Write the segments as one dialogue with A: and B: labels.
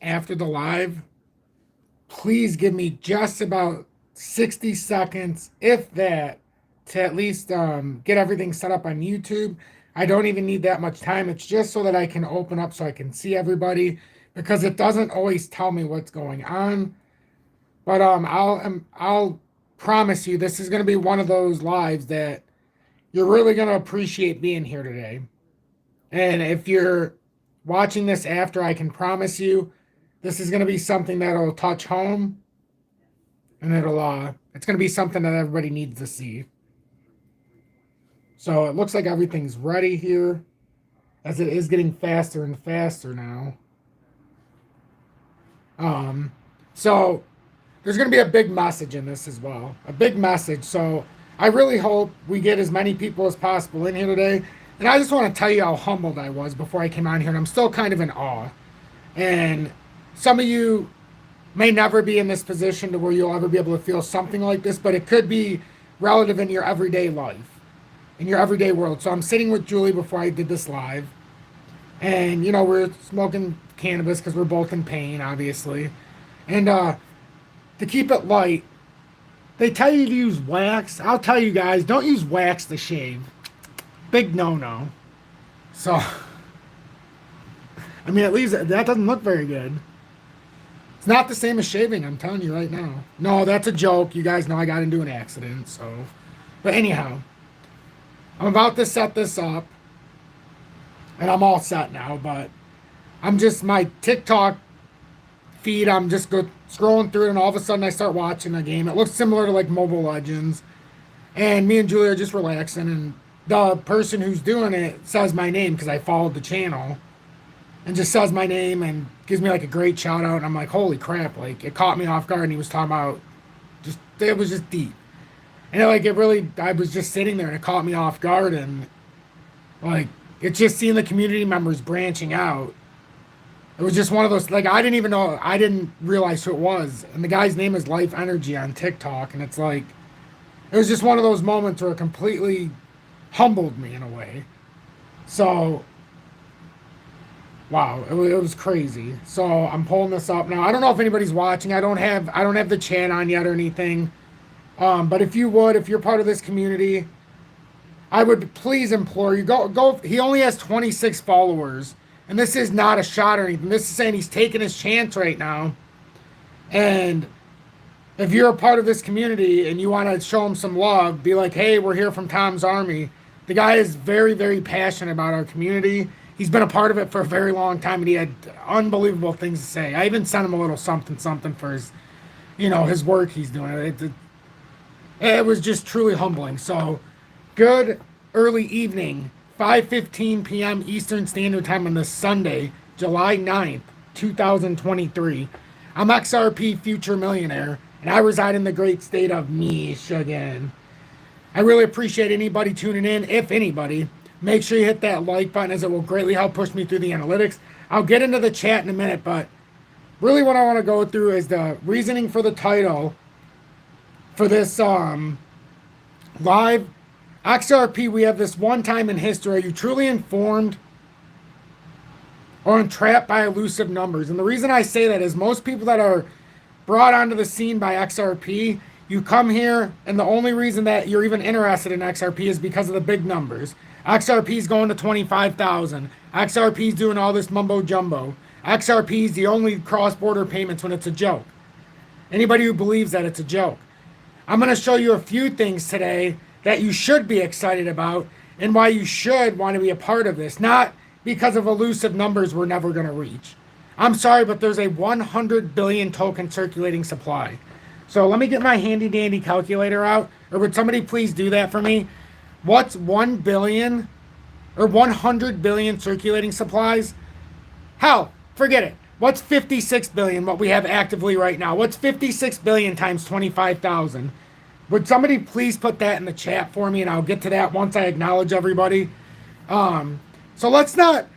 A: after the live, please give me just about 60 seconds, if that, to at least get everything set up on YouTube. I don't even need that much time. It's just so that I can open up so I can see everybody because it doesn't always tell me what's going on. But I'll promise you this is going to be one of those lives that you're really going to appreciate being here today. And if you're watching this after, I can promise you this is going to be something that'll touch home, and it's going to be something that everybody needs to see. So it looks like everything's ready here, as it is getting faster and faster now. So there's going to be a big message in this as well, a big message. So I really hope we get as many people as possible in here today. And I just want to tell you how humbled I was before I came on here, and I'm still kind of in awe. And some of you may never be in this position to where you'll ever be able to feel something like this, but it could be relative in your everyday life, in your everyday world. So I'm sitting with Julie before I did this live, and we're smoking cannabis because we're both in pain, obviously. And to keep it light, they tell you to use wax. I'll tell you guys, don't use wax to shave. Big no-no. So, I mean, at least that doesn't look very good. It's not the same as shaving, I'm telling you right now. No, that's a joke. You guys know I got into an accident, so. But anyhow, I'm about to set this up. And I'm all set now, but my TikTok feed, I'm just scrolling through it, and all of a sudden I start watching a game. It looks similar to like Mobile Legends. And me and Julie are just relaxing, and the person who's doing it says my name because I followed the channel, and just says my name and gives me like a great shout out. And I'm like, holy crap, like it caught me off guard. And he was talking about it was just deep. And I was just sitting there and it caught me off guard. And like, it's just seeing the community members branching out. It was just one of those, like, I didn't realize who it was. And the guy's name is Life Energy on TikTok. And it's like, it was just one of those moments where it completely humbled me in a way. So, wow, it was crazy. So I'm pulling this up now. I don't know if anybody's watching. I don't have the chat on yet or anything. But if you're part of this community, I would please implore you, go. He only has 26 followers, and this is not a shot or anything. This is saying he's taking his chance right now. And if you're a part of this community and you want to show him some love, be like, hey, we're here from Tom's Army. The guy is very, very passionate about our community. He's been a part of it for a very long time, and he had unbelievable things to say. I even sent him a little something for his, his work he's doing. It was just truly humbling. So, good early evening, 5:15 p.m. Eastern Standard Time on this Sunday, July 9th, 2023. I'm XRP Future Millionaire, and I reside in the great state of Michigan. I really appreciate anybody tuning in. If anybody, make sure you hit that like button, as it will greatly help push me through the analytics. I'll get into the chat in a minute, but really what I want to go through is the reasoning for the title for this live. XRP, we have this one time in history. Are you truly informed or entrapped by elusive numbers? And the reason I say that is most people that are brought onto the scene by XRP, you come here, and the only reason that you're even interested in XRP is because of the big numbers. XRP is going to 25,000. XRP is doing all this mumbo jumbo. XRP is the only cross-border payments when it's a joke. Anybody who believes that, it's a joke. I'm going to show you a few things today that you should be excited about and why you should want to be a part of this. Not because of elusive numbers we're never going to reach. I'm sorry, but there's a 100 billion token circulating supply. So let me get my handy dandy calculator out. Or would somebody please do that for me? What's 1 billion or 100 billion circulating supplies? Hell, forget it. What's 56 billion, what we have actively right now? What's 56 billion times 25,000? Would somebody please put that in the chat for me, and I'll get to that once I acknowledge everybody. So let's not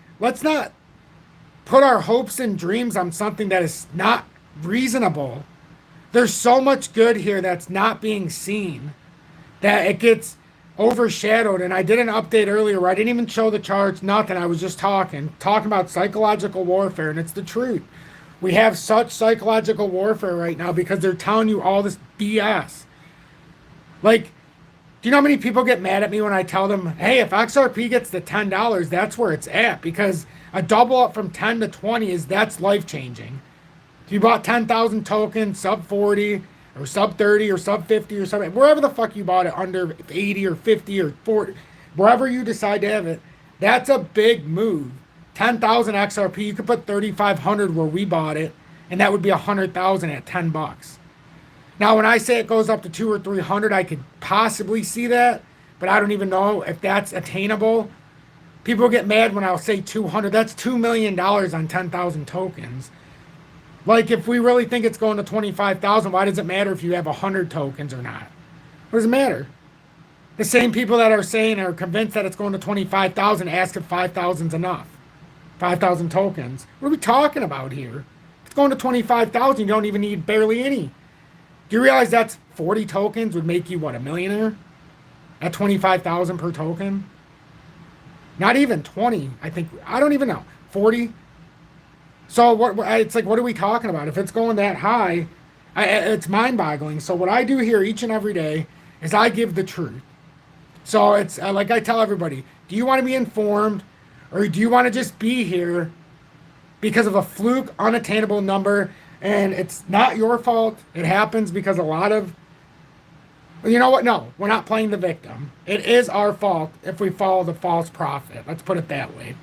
A: put our hopes and dreams on something that is not reasonable. There's so much good here that's not being seen that it gets overshadowed. And I did an update earlier where I didn't even show the charts, nothing. I was just talking about psychological warfare, and it's the truth. We have such psychological warfare right now because they're telling you all this BS. Like, do you know how many people get mad at me when I tell them, hey, if XRP gets to $10, that's where it's at, because a double up from 10 to 20 that's life changing. If you bought 10,000 tokens, sub 40 or sub 30 or sub 50 or something, wherever the fuck you bought it, under 80 or 50 or 40, wherever you decide to have it, that's a big move. 10,000 XRP, you could put 3,500 where we bought it, and that would be 100,000 at $10. Now, when I say it goes up to 200 or 300, I could possibly see that, but I don't even know if that's attainable. People get mad when I'll say 200. That's $2 million on 10,000 tokens. Like, if we really think it's going to 25,000, why does it matter if you have 100 tokens or not? What does it matter? The same people that are saying are convinced that it's going to 25,000 ask if 5,000 is enough. 5,000 tokens. What are we talking about here? If it's going to 25,000, you don't even need barely any. Do you realize that's 40 tokens would make you, what, a millionaire? At 25,000 per token? Not even 20, I think. I don't even know. 40? So what? It's like, what are we talking about? If it's going that high, it's mind-boggling. So what I do here each and every day is I give the truth. So it's like I tell everybody, do you want to be informed, or do you want to just be here because of a fluke, unattainable number? And it's not your fault. It happens because a lot of, you know what? No, we're not playing the victim. It is our fault if we follow the false prophet. Let's put it that way.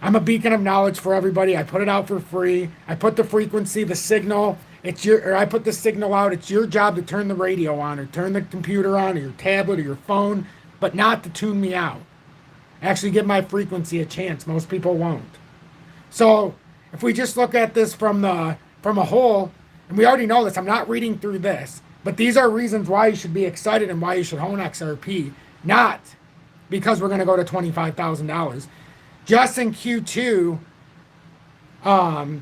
A: I'm a beacon of knowledge for everybody. I put it out for free. I put the frequency, the signal. I put the signal out. It's your job to turn the radio on or turn the computer on or your tablet or your phone, but not to tune me out. Actually give my frequency a chance. Most people won't. So if we just look at this from a whole, and we already know this, I'm not reading through this, but these are reasons why you should be excited and why you should own XRP, not because we're going to go to $25,000. Just in Q2,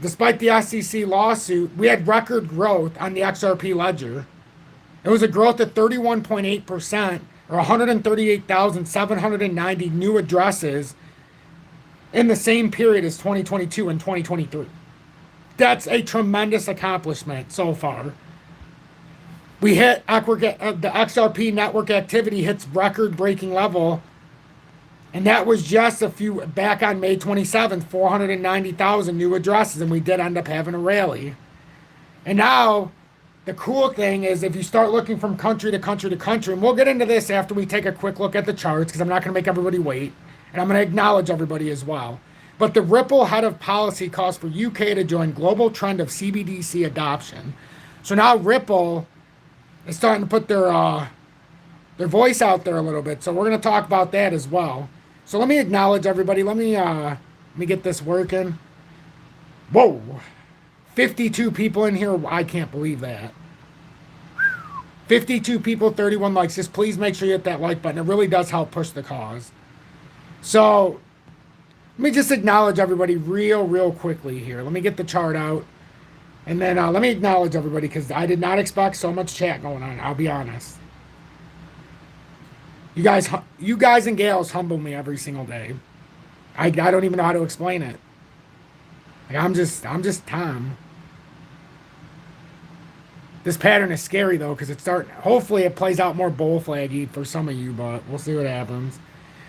A: despite the SEC lawsuit, we had record growth on the XRP ledger. It was a growth of 31.8%, or 138,790 new addresses in the same period as 2022 and 2023. That's a tremendous accomplishment so far. We hit the XRP network activity hits record-breaking level, and that was just back on May 27th, 490,000 new addresses, and we did end up having a rally. And now, the cool thing is if you start looking from country to country to country, and we'll get into this after we take a quick look at the charts, because I'm not going to make everybody wait, and I'm going to acknowledge everybody as well. But the Ripple head of policy calls for UK to join global trend of CBDC adoption. So now Ripple is starting to put their voice out there a little bit. So we're going to talk about that as well. So let me acknowledge everybody. Let me get this working. Whoa. 52 people in here. I can't believe that. 52 people, 31 likes. Just please make sure you hit that like button. It really does help push the cause. So let me just acknowledge everybody real quickly here. Let me get the chart out. And then let me acknowledge everybody, because I did not expect so much chat going on. I'll be honest. You guys and gals humble me every single day. I don't even know how to explain it. Like, I'm just Tom. This pattern is scary though, because hopefully it plays out more bull flaggy for some of you, but we'll see what happens.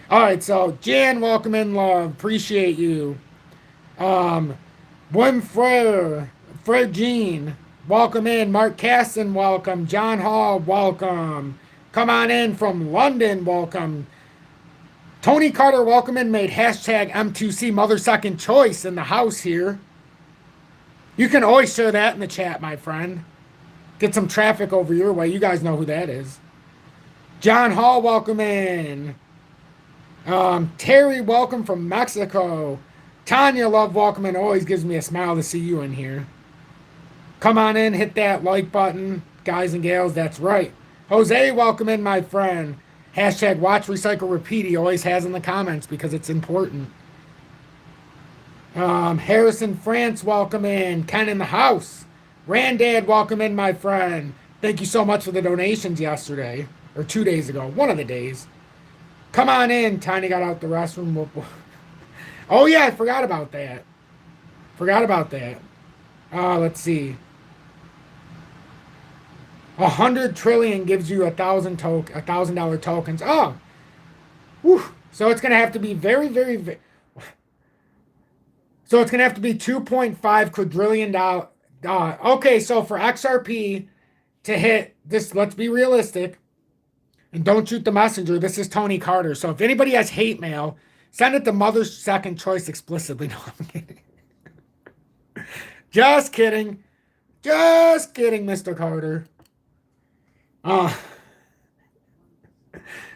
A: All right, so Jan, welcome in, love. Appreciate you. Winfrey, Fred Jean, welcome in. Mark Caston, welcome. John Hall, welcome. Come on in from London, welcome. Tony Carter, welcome in. Made hashtag M2C mother second choice in the house here. You can always share that in the chat, my friend. Get some traffic over your way. You guys know who that is. John Hall, welcome in. Terry, welcome from Mexico. Tanya, love, welcome in. Always gives me a smile to see you in here. Come on in, hit that like button, guys and gals. That's right. Jose, welcome in, my friend. Hashtag watch, recycle, repeat. He always has in the comments because it's important. Harrison France, welcome in. Ken in the house. Randad, welcome in, my friend. Thank you so much for the donations yesterday, or 2 days ago, one of the days. Come on in. Tiny got out the restroom. Oh, yeah, I forgot about that. Let's see. 100 trillion gives you $1,000 tokens. Oh, whew. So it's gonna have to be so it's gonna have to be 2.5 quadrillion dollar. Okay, so for XRP to hit this, let's be realistic and don't shoot the messenger. This is Tony Carter. So if anybody has hate mail, send it to Mother's Second Choice explicitly. No, I'm kidding. Just kidding. Just kidding, Mr. Carter.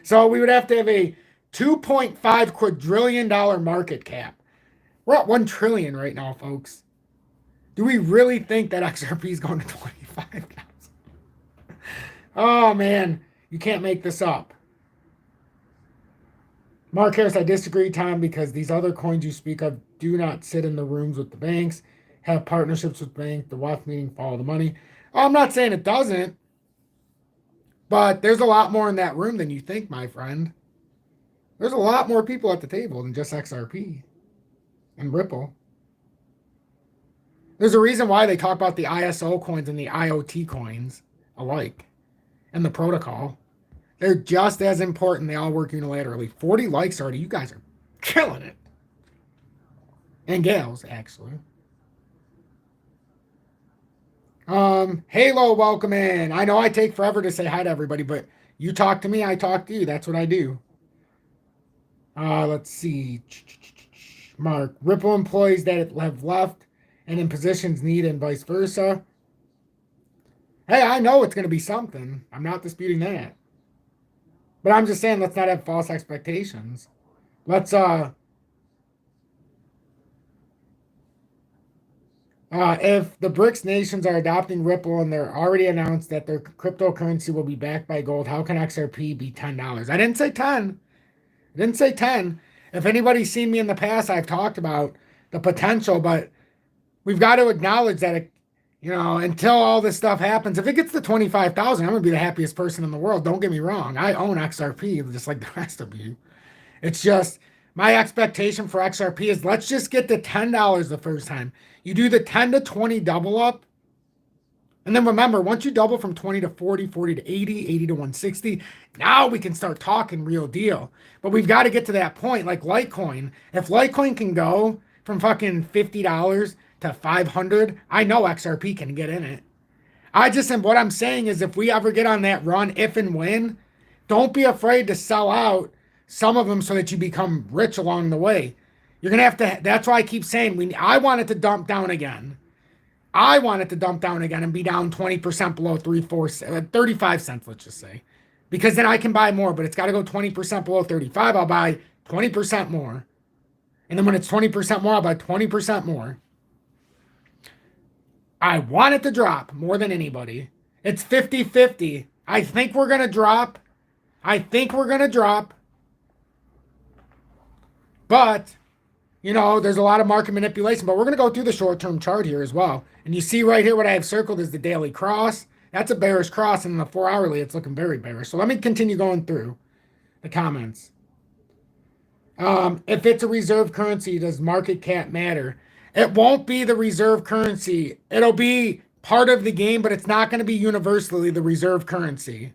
A: So we would have to have a $2.5 quadrillion market cap. We're at 1 trillion right now, folks. Do we really think that XRP is going to 25,000? Oh man, you can't make this up. Mark Harris, I disagree, Tom, because these other coins you speak of do not sit in the rooms with the banks, have partnerships with banks, the WAF meeting, follow the money. Oh, I'm not saying it doesn't, but there's a lot more in that room than you think, my friend. There's a lot more people at the table than just XRP and Ripple. There's a reason why they talk about the ISO coins and the IoT coins alike and the protocol. They're just as important. They all work unilaterally. 40 likes already. You guys are killing it. And gals, actually. Halo, welcome in. I know I take forever to say hi to everybody, but you talk to me, I talk to you. That's what I do. Let's see. Mark, Ripple employees that have left and in positions needed and vice versa. Hey, I know it's going to be something. I'm not disputing that. But I'm just saying let's not have false expectations. Let's if the BRICS nations are adopting Ripple and they're already announced that their cryptocurrency will be backed by gold, how can XRP be $10? I didn't say 10. I didn't say 10. If anybody's seen me in the past, I've talked about the potential, but we've got to acknowledge that, until all this stuff happens, if it gets to 25,000, I'm going to be the happiest person in the world. Don't get me wrong. I own XRP just like the rest of you. It's just my expectation for XRP is let's just get to $10 the first time. You do the 10 to 20 double up. And then remember, once you double from 20 to 40, 40 to 80, 80 to 160, now we can start talking real deal. But we've got to get to that point like Litecoin. If Litecoin can go from fucking $50 to 500, I know XRP can get in it. What I'm saying is if we ever get on that run, if and when, don't be afraid to sell out some of them so that you become rich along the way. You're going to have to, that's why I keep saying, I want it to dump down again. I want it to dump down again and be down 20% below 35 cents, let's just say. Because then I can buy more, but it's got to go 20% below 35. I'll buy 20% more. And then when it's 20% more, I'll buy 20% more. I want it to drop more than anybody. It's 50-50. I think we're going to drop. But, there's a lot of market manipulation. But we're going to go through the short-term chart here as well. And you see right here what I have circled is the daily cross. That's a bearish cross. And in the 4-hourly, it's looking very bearish. So let me continue going through the comments. If it's a reserve currency, does market cap matter? It won't be the reserve currency. It'll be part of the game, but it's not going to be universally the reserve currency.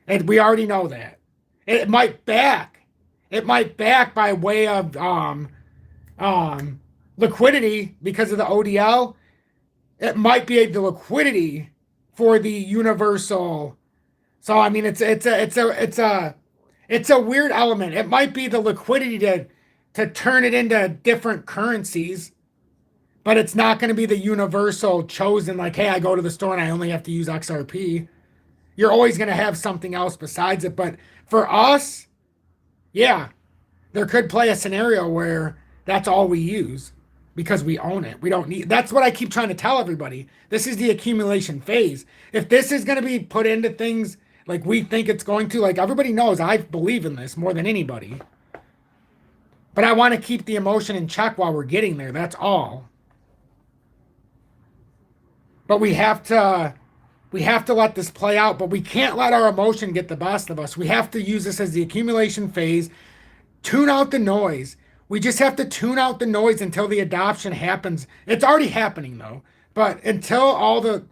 A: And we already know that. It might back. It might back by way of liquidity because of the ODL. It might be the liquidity for the universal. So I mean, it's a weird element. It might be the liquidity to turn it into different currencies, but it's not going to be the universal chosen. Like, hey, I go to the store and I only have to use XRP. You're always going to have something else besides it. But for us, yeah, there could play a scenario where that's all we use because we own it. We don't need, that's what I keep trying to tell everybody. This is the accumulation phase. If this is going to be put into things like we think it's going to, like everybody knows, I believe in this more than anybody. But I want to keep the emotion in check while we're getting there. That's all. But we have to let this play out, but we can't let our emotion get the best of us. We have to use this as the accumulation phase, tune out the noise. We just have to tune out the noise until the adoption happens. It's already happening though. But until all the,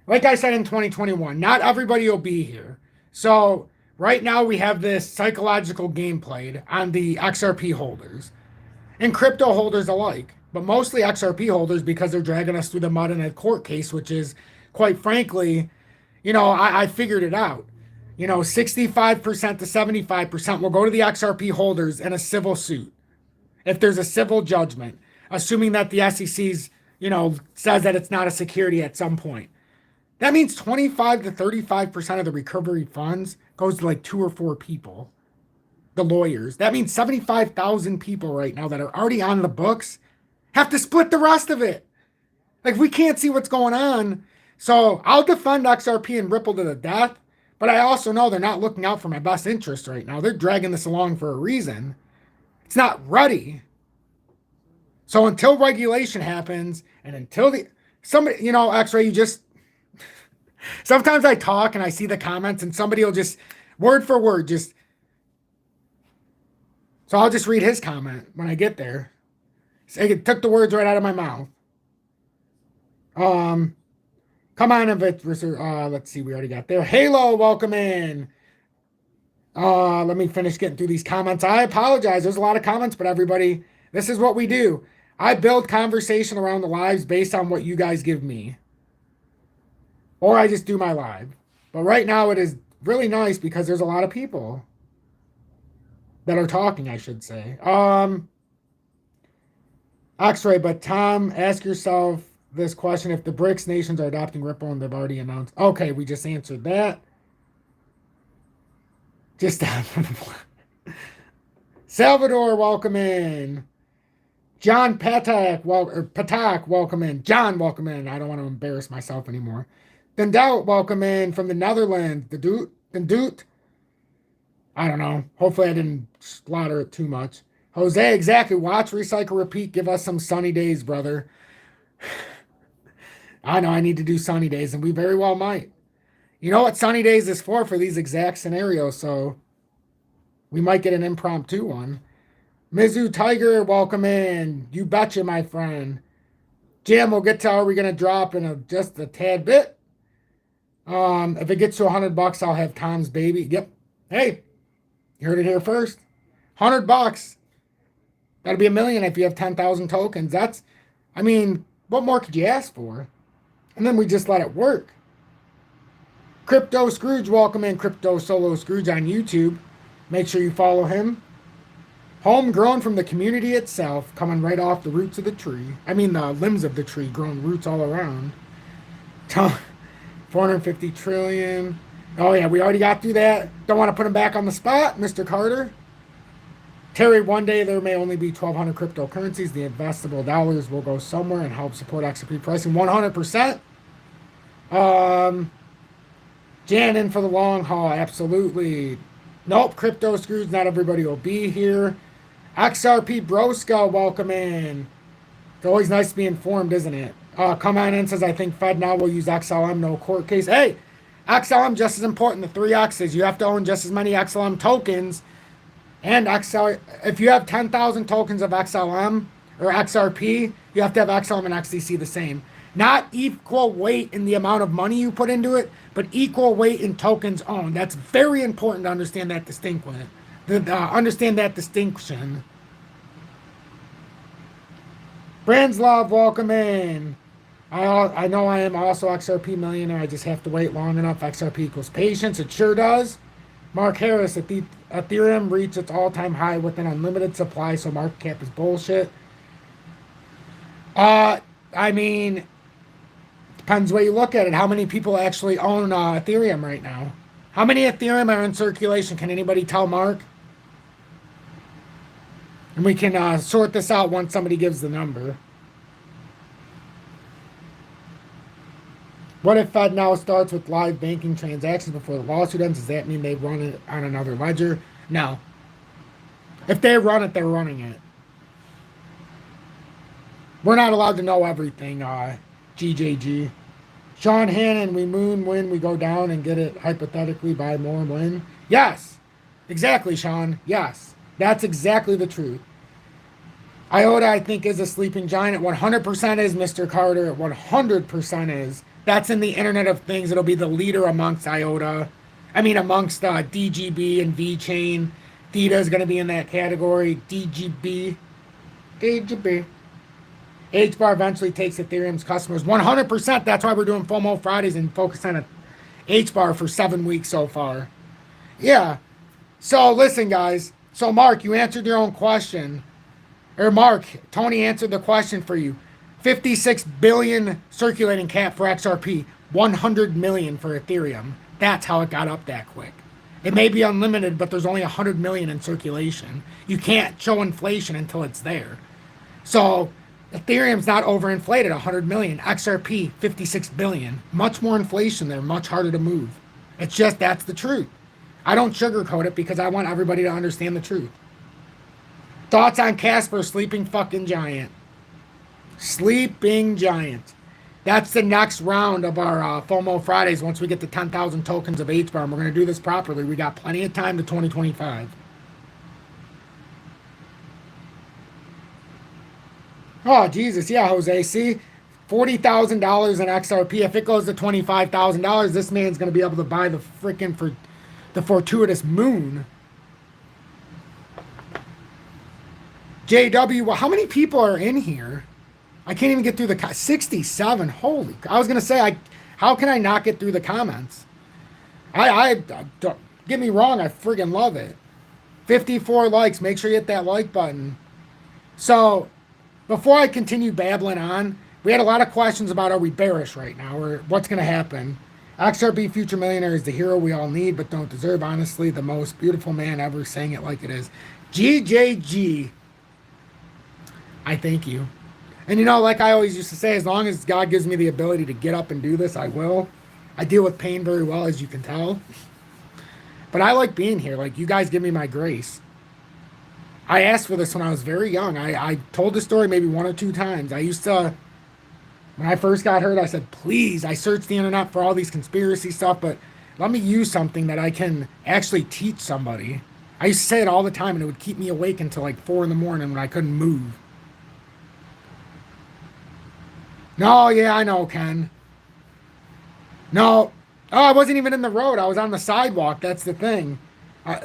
A: like I said in 2021, not everybody will be here. So right now we have this psychological game played on the XRP holders and crypto holders alike, but mostly XRP holders because they're dragging us through the mud in a court case, which is, quite frankly, I figured it out. 65% to 75% will go to the XRP holders in a civil suit if there's a civil judgment, assuming that the SEC's, says that it's not a security at some point. That means 25 to 35% of the recovery funds goes to like 2 or 4 people, the lawyers. That means 75,000 people right now that are already on the books have to split the rest of it. Like, we can't see what's going on. So I'll defend XRP and Ripple to the death, but I also know they're not looking out for my best interest right now. They're dragging this along for a reason. It's not ready. So until regulation happens and until somebody, X-Ray, you just, sometimes I talk and I see the comments and somebody will just, word for word, just, so I'll just read his comment when I get there. It took the words right out of my mouth. Come on, let's see, we already got there. Halo, welcome in. Let me finish getting through these comments. I apologize. There's a lot of comments, but everybody, this is what we do. I build conversation around the lives based on what you guys give me. Or I just do my live. But right now it is really nice because there's a lot of people that are talking, I should say. X-Ray, but Tom, ask yourself this question. If the BRICS nations are adopting Ripple and they've already announced. Okay, we just answered that. Just Salvador, welcome in. John Patak, welcome in. John, welcome in. I don't want to embarrass myself anymore. Dendout, welcome in from the Netherlands. The Doot. I don't know. Hopefully I didn't slaughter it too much. Jose, exactly. Watch, recycle, repeat. Give us some sunny days, brother. I know I need to do sunny days, and we very well might. You know what sunny days is for these exact scenarios, so we might get an impromptu one. Mizu Tiger, welcome in. You betcha, my friend. Jim, we'll get to how we're going to drop in just a tad bit. If it gets to $100, I'll have Tom's baby. Yep. Hey, you heard it here first. $100. That'll be $1 million if you have 10,000 tokens. What more could you ask for? And then we just let it work. Crypto Scrooge, welcome in. Crypto Solo Scrooge on YouTube. Make sure you follow him. Homegrown from the community itself, coming right off the roots of the tree. The limbs of the tree, growing roots all around. 450 trillion. Oh, yeah, we already got through that. Don't want to put him back on the spot, Mr. Carter. Terry, one day there may only be 1,200 cryptocurrencies. The investable dollars will go somewhere and help support XRP pricing 100%. Jan in for the long haul, absolutely. Nope, Crypto Scrooge, not everybody will be here. XRP Broska, welcome in. It's always nice to be informed, isn't it? Come on in, says, I think Fed now will use XLM, no court case. Hey, XLM just as important, the 3 X's. You have to own just as many XLM tokens. And if you have 10,000 tokens of XLM or XRP, you have to have XLM and XDC the same. Not equal weight in the amount of money you put into it, but equal weight in tokens owned. That's very important to understand that distinction. Branslov, welcome in. I know I am also XRP millionaire. I just have to wait long enough. XRP equals patience. It sure does. Mark Harris, Ethereum reached its all-time high with an unlimited supply, so market cap is bullshit. Depends where you look at it. How many people actually own Ethereum right now? How many Ethereum are in circulation? Can anybody tell Mark? And we can sort this out once somebody gives the number. What if Fed now starts with live banking transactions before the lawsuit ends? Does that mean they run it on another ledger? No. If they run it, they're running it. We're not allowed to know everything, GJG. Sean Hannon, we moon win, we go down and get it hypothetically buy more win. Yes. Exactly, Sean. Yes. That's exactly the truth. IOTA, I think, is a sleeping giant. 100% is, Mr. Carter. 100% is. That's in the Internet of Things. It'll be the leader amongst IOTA. I mean, amongst DGB and VChain. DITA is going to be in that category. DGB. HBAR eventually takes Ethereum's customers. 100%. That's why we're doing FOMO Fridays and focus on HBAR for 7 weeks so far. Yeah. So listen, guys. So Mark, you answered your own question. Or Mark, Tony answered the question for you. 56 billion circulating cap for XRP. 100 million for Ethereum. That's how it got up that quick. It may be unlimited, but there's only 100 million in circulation. You can't show inflation until it's there. So Ethereum's not overinflated, 100 million. XRP, 56 billion. Much more inflation there, much harder to move. It's just, that's the truth. I don't sugarcoat it because I want everybody to understand the truth. Thoughts on Casper, sleeping fucking giant. Sleeping giant. That's the next round of our FOMO Fridays once we get to 10,000 tokens of HBAR. And we're going to do this properly. We got plenty of time to 2025. Oh, Jesus. Yeah, Jose. See? $40,000 in XRP. If it goes to $25,000, this man's going to be able to buy the freaking for the fortuitous moon. JW, well, how many people are in here? I can't even get through the 67. Holy, I was gonna say, how can I not get through the comments? I don't get me wrong, I friggin' love it. 54 likes. Make sure you hit that like button. So, before I continue babbling on, we had a lot of questions about, are we bearish right now, or what's gonna happen? XRP Future Millionaire is the hero we all need but don't deserve. Honestly, the most beautiful man ever, saying it like it is. GJG. I thank you. And you know, like I always used to say, as long as God gives me the ability to get up and do this, I will. I deal with pain very well, as you can tell. But I like being here. Like, you guys give me my grace. I asked for this when I was very young. I told the story maybe 1 or 2 times. I used to, when I first got hurt, I said, please, I searched the internet for all these conspiracy stuff, but let me use something that I can actually teach somebody. I used to say it all the time, and it would keep me awake until like 4 in the morning when I couldn't move. No, yeah, I know, Ken. No. Oh, I wasn't even in the road. I was on the sidewalk. That's the thing.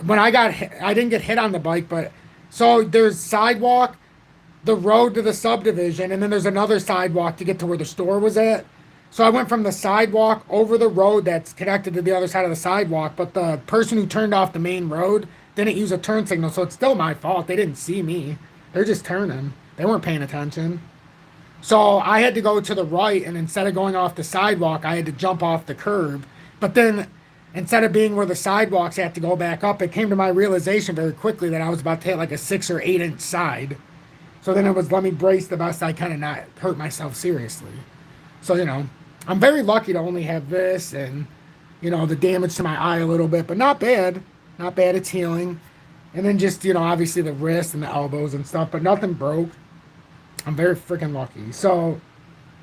A: When I got hit, I didn't get hit on the bike, but so there's sidewalk, the road to the subdivision, and then there's another sidewalk to get to where the store was at. So I went from the sidewalk over the road that's connected to the other side of the sidewalk, but the person who turned off the main road didn't use a turn signal, so it's still my fault. They didn't see me. They're just turning. They weren't paying attention. So I had to go to the right, and instead of going off the sidewalk, I had to jump off the curb. But then, instead of being where the sidewalks had to go back up, it came to my realization very quickly that I was about to hit like a 6 or 8 inch side. So then it was, let me brace the best I can and not hurt myself seriously. So, you know, I'm very lucky to only have this and, you know, the damage to my eye a little bit, but not bad. Not bad, it's healing. And then just, you know, obviously the wrist and the elbows and stuff, but nothing broke. I'm very freaking lucky. So,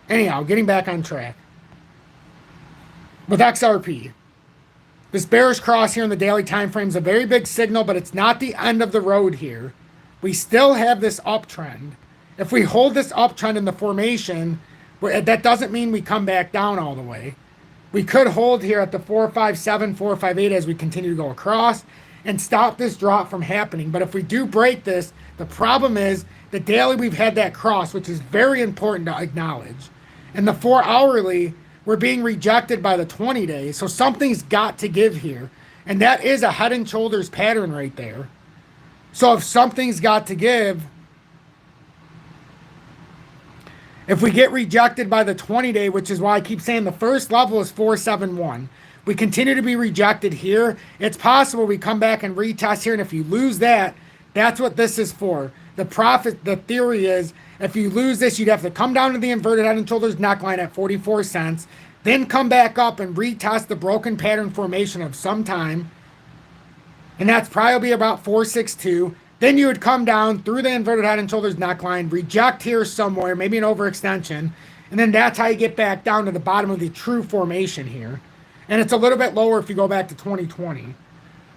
A: anyhow, getting back on track. With XRP, this bearish cross here in the daily time frame is a very big signal, but it's not the end of the road here. We still have this uptrend. If we hold this uptrend in the formation, that doesn't mean we come back down all the way. We could hold here at the 457, 458 as we continue to go across and stop this drop from happening. But if we do break this, the problem is the daily we've had that cross, which is very important to acknowledge. And the 4 hourly, we're being rejected by the 20 days. So something's got to give here. And that is a head and shoulders pattern right there. So if something's got to give, if we get rejected by the 20-day, which is why I keep saying the first level is 471. We continue to be rejected here. It's possible we come back and retest here. And if you lose that, that's what this is for. The theory is if you lose this, you'd have to come down to the inverted head and shoulders neckline at 44 cents, then come back up and retest the broken pattern formation of some time. And that's probably about 462. Then you would come down through the inverted head and shoulders neckline, reject here somewhere, maybe an overextension. And then that's how you get back down to the bottom of the true formation here. And it's a little bit lower if you go back to 2020.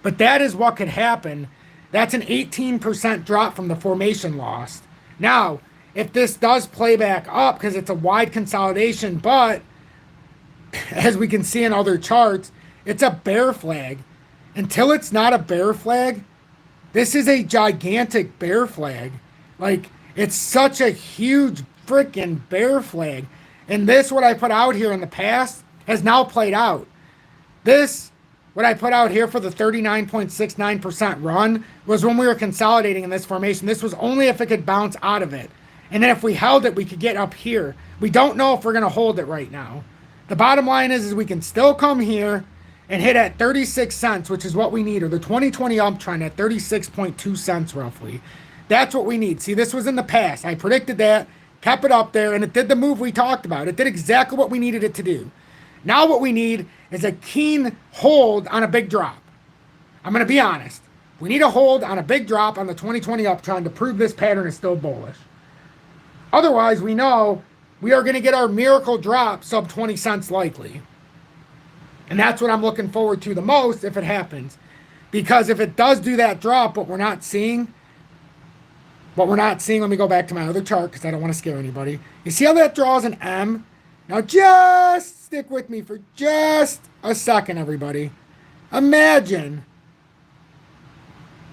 A: But that is what could happen. That's an 18% drop from the formation lost. Now, if this does play back up because it's a wide consolidation, but as we can see in other charts, it's a bear flag. Until it's not a bear flag, this is a gigantic bear flag. Like, it's such a huge freaking bear flag. And this, what I put out here in the past, has now played out. This, what I put out here for the 39.69% run, was when we were consolidating in this formation. This was only if it could bounce out of it. And then if we held it, we could get up here. We don't know if we're going to hold it right now. The bottom line is we can still come here and hit at 36 cents, which is what we need, or the 2020 uptrend at 36.2 cents roughly. That's what we need. See, this was in the past. I predicted that, kept it up there, and it did the move we talked about. It did exactly what we needed it to do. Now what we need is a keen hold on a big drop. I'm going to be honest. We need a hold on a big drop on the 2020 uptrend to prove this pattern is still bullish. Otherwise, we know we are going to get our miracle drop sub 20 cents likely. And that's what I'm looking forward to the most if it happens. Because if it does do that drop, what we're not seeing, let me go back to my other chart because I don't want to scare anybody. You see how that draws an M? Now just stick with me for just a second, everybody. Imagine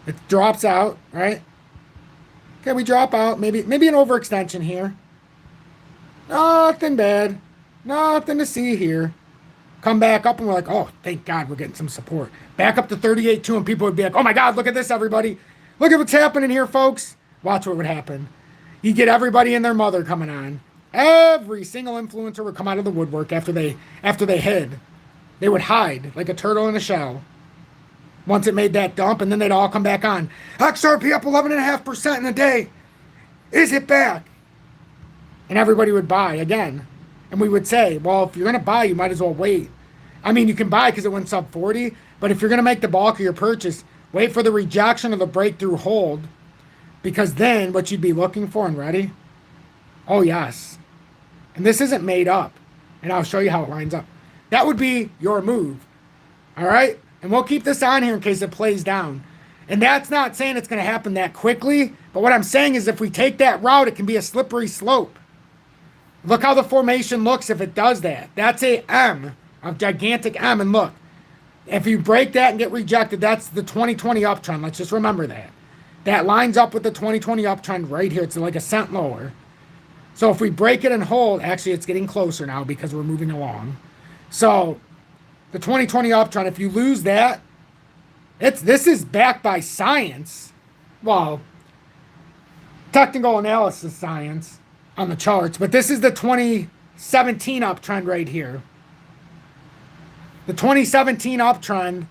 A: it drops out, right? Okay, we drop out. Maybe an overextension here. Nothing bad. Nothing to see here. Come back up and we're like, oh, thank God we're getting some support. Back up to 38.2 and people would be like, oh my God, look at this, everybody. Look at what's happening here, folks. Watch what would happen. You get everybody and their mother coming on. Every single influencer would come out of the woodwork after they hid. They would hide like a turtle in a shell. Once it made that dump, and then they'd all come back on. XRP up 11.5% in a day. Is it back? And everybody would buy again. And we would say, well, if you're going to buy, you might as well wait. I mean, you can buy because it went sub 40, but if you're going to make the bulk of your purchase, wait for the rejection of the breakthrough hold, because then what you'd be looking for, and ready? Oh, yes. And this isn't made up. And I'll show you how it lines up. That would be your move. All right? And we'll keep this on here in case it plays down. And that's not saying it's going to happen that quickly. But what I'm saying is if we take that route, it can be a slippery slope. Look how the formation looks if it does that. That's a M, a gigantic M. And look, if you break that and get rejected, that's the 2020 uptrend. Let's just remember that. That lines up with the 2020 uptrend right here. It's like a cent lower. So if we break it and hold, actually it's getting closer now because we're moving along. So the 2020 uptrend, if you lose that, this is backed by science. Well, technical analysis science on the charts, but this is the 2017 uptrend right here. The 2017 uptrend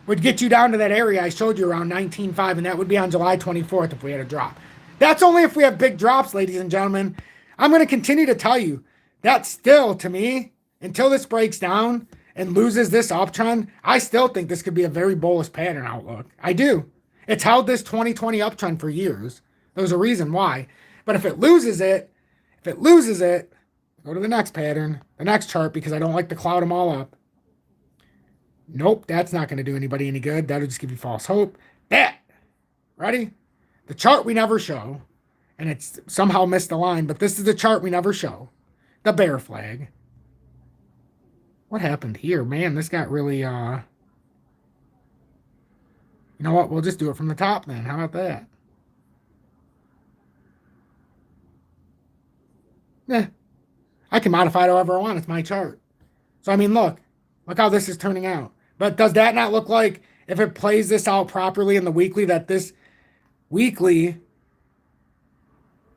A: would get you down to that area I showed you around 19.5, and that would be on July 24th if we had a drop. That's only if we have big drops, ladies and gentlemen. I'm going to continue to tell you that still, to me, until this breaks down and loses this uptrend, I still think this could be a very bullish pattern outlook. I do. It's held this 2020 uptrend for years. There's a reason why. But if it loses it, go to the next pattern, the next chart, because I don't like to cloud them all up. Nope, that's not going to do anybody any good. That'll just give you false hope. That, ready? The chart we never show, and it's somehow missed the line, but this is the chart we never show. The bear flag. What happened here? Man, this got really, you know what? We'll just do it from the top then. How about that? I can modify it however I want. It's my chart. So, I mean, look how this is turning out. But does that not look like, if it plays this out properly in the weekly, that this weekly,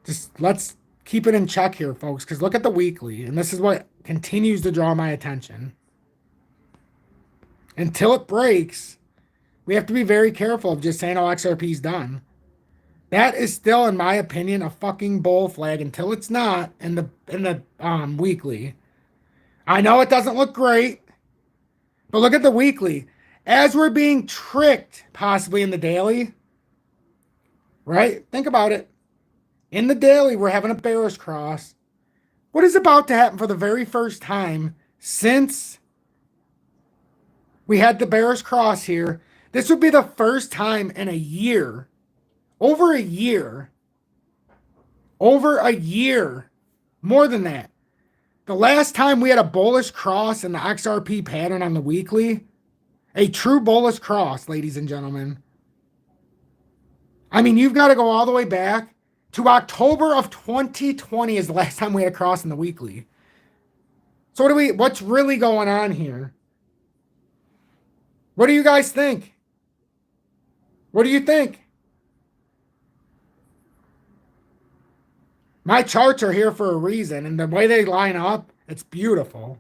A: just let's keep it in check here, folks, because look at the weekly, and this is what continues to draw my attention. Until it breaks, we have to be very careful of just saying, oh, XRP's done. That is still, in my opinion, a fucking bull flag until it's not in the weekly. I know it doesn't look great, but look at the weekly. As we're being tricked, possibly in the daily, right? Think about it. In the daily, we're having a bearish cross. What is about to happen for the very first time since we had the bearish cross here? This would be the first time in a year, over a year, Over a year. More than that. The last time we had a bullish cross in the XRP pattern on the weekly, a true bullish cross, ladies and gentlemen. I mean, you've got to go all the way back to October of 2020 is the last time we had a cross in the weekly. So what's really going on here? What do you guys think? What do you think? My charts are here for a reason, and the way they line up, it's beautiful.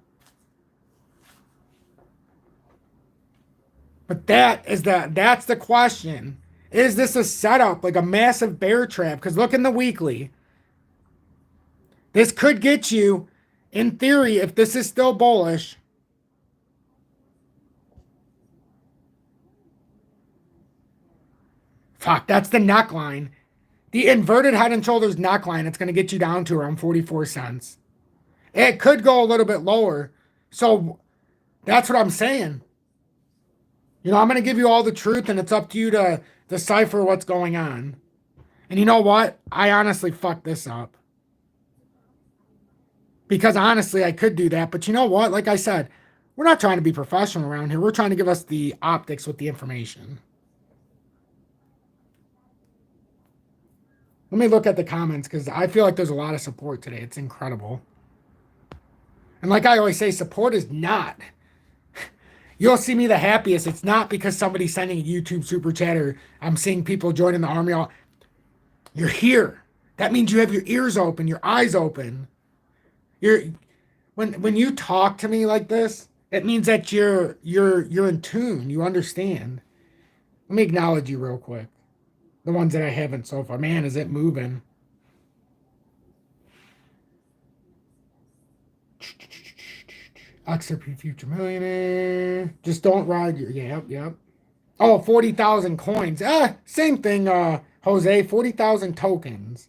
A: But that's the question. Is this a setup, like a massive bear trap? Because look in the weekly. This could get you, in theory, if this is still bullish. Fuck, that's the neckline. The inverted head and shoulders neckline, it's going to get you down to around 44 cents. It could go a little bit lower. So that's what I'm saying. You know, I'm going to give you all the truth, and it's up to you to decipher what's going on. And you know what? I honestly fucked this up. Because honestly, I could do that. But you know what? Like I said, we're not trying to be professional around here. We're trying to give us the optics with the information. Let me look at the comments because I feel like there's a lot of support today. It's incredible. And like I always say, support is not. You'll see me the happiest. It's not because somebody's sending a YouTube super chat or I'm seeing people joining the army. You're here. That means you have your ears open, your eyes open. When you talk to me like this, it means that you're in tune. You understand. Let me acknowledge you real quick. The ones that I haven't so far. Man, is it moving? XRP Future Millionaire. Just don't ride your... Yep. Oh, 40,000 coins. Same thing, Jose. 40,000 tokens.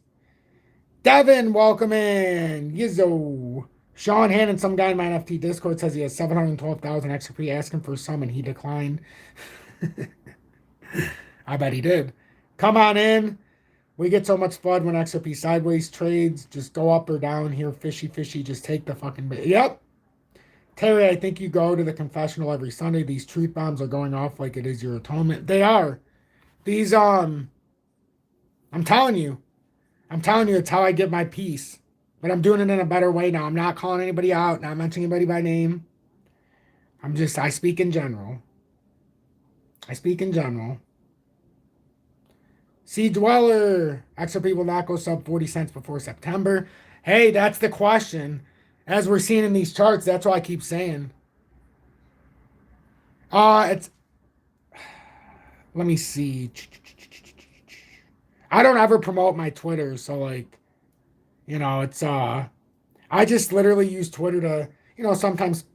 A: Devin, welcome in. Yizzo. Sean Hannon, some guy in my NFT Discord, says he has 712,000 XRP, asking for some, and he declined. I bet he did. Come on in. We get so much FUD when XRP sideways trades. Just go up or down here. Fishy. Just take the fucking... Yep. Terry, I think you go to the confessional every Sunday. These truth bombs are going off like it is your atonement. They are. These, I'm telling you. It's how I get my peace. But I'm doing it in a better way now. I'm not calling anybody out. Not mentioning anybody by name. I speak in general. Sea Dweller. XRP will not go sub 40 cents before September. Hey, that's the question. As we're seeing in these charts, that's what I keep saying. Let me see. I don't ever promote my Twitter, so like, you know, it's I just literally use Twitter to, you know, sometimes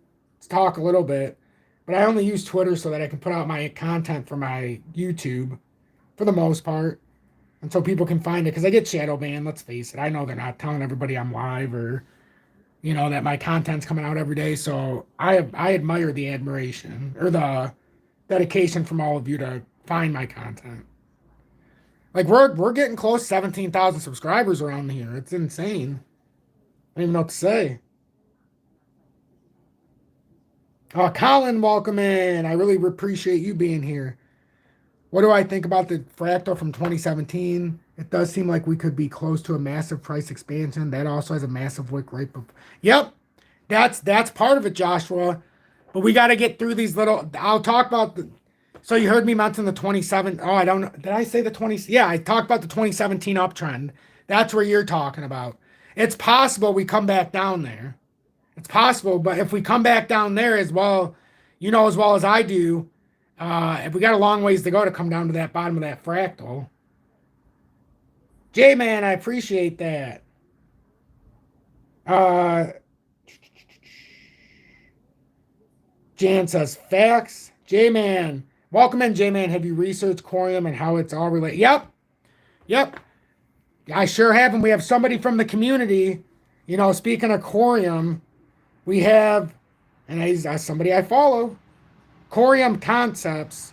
A: talk a little bit, but I only use Twitter so that I can put out my content for my YouTube for the most part. And so people can find it because I get shadow banned, let's face it. I know they're not telling everybody I'm live or, you know, that my content's coming out every day. So I admire the admiration or the dedication from all of you to find my content. Like we're getting close to 17,000 subscribers around here. It's insane. I don't even know what to say. Colin, welcome in. I really appreciate you being here. What do I think about the fractal from 2017? It does seem like we could be close to a massive price expansion. That also has a massive wick right before. Yep, that's part of it, Joshua. But we got to get through these little... I'll talk about the... So you heard me mention the 27... Oh, I don't know. Did I say the 20... Yeah, I talked about the 2017 uptrend. That's where you're talking about. It's possible we come back down there. It's possible, but if we come back down there as well, you know as well as I do, if we got a long ways to go to come down to that bottom of that fractal. J-Man, I appreciate that. Jan says, facts. J-Man, welcome in, J-Man. Have you researched Corium and how it's all related? Yep. I sure have, and we have somebody from the community. You know, speaking of Corium, we have, and he's somebody I follow, Corium Concepts.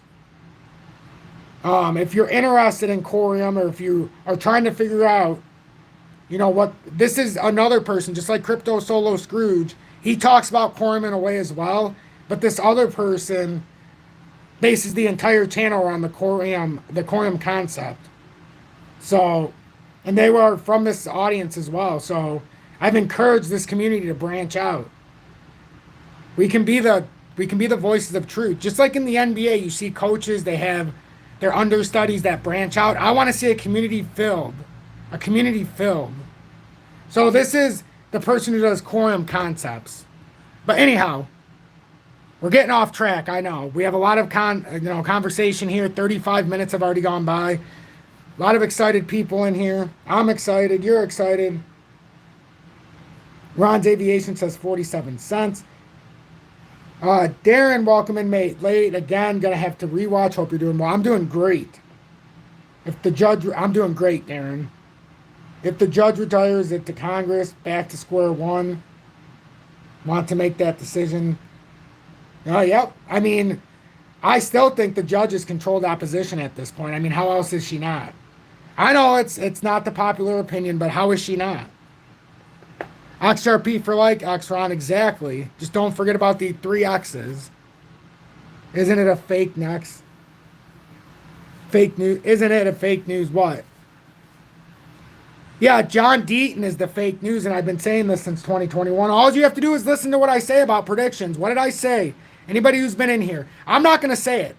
A: If you're interested in Corium or if you are trying to figure out You know what? This is another person, just like Crypto Solo Scrooge. He talks about quorum in a way as well, but this other person bases the entire channel around the quorum concept. So, and they were from this audience as well. So, I've encouraged this community to branch out. We can be the voices of truth. Just like in the NBA, you see coaches, they have their understudies that branch out. I want to see a community filled. A community filled. So this is the person who does quorum concepts. But anyhow, we're getting off track. I know. We have a lot of conversation here. 35 minutes have already gone by. A lot of excited people in here. I'm excited. You're excited. Ron's Aviation says 47 cents. Darren, welcome in, mate. Late again. Gonna have to rewatch. Hope you're doing well. I'm doing great. I'm doing great, Darren. If the judge retires, if the Congress back to square one, want to make that decision. Yep. I mean, I still think the judge is controlled opposition at this point. I mean, how else is she not? I know it's not the popular opinion, but how is she not? XRP for like, Xron, exactly. Just don't forget about the 3 X's. Isn't it a fake next? Fake news. Isn't it a fake news what? Yeah, John Deaton is the fake news, and I've been saying this since 2021. All you have to do is listen to what I say about predictions. What did I say? Anybody who's been in here. I'm not going to say it.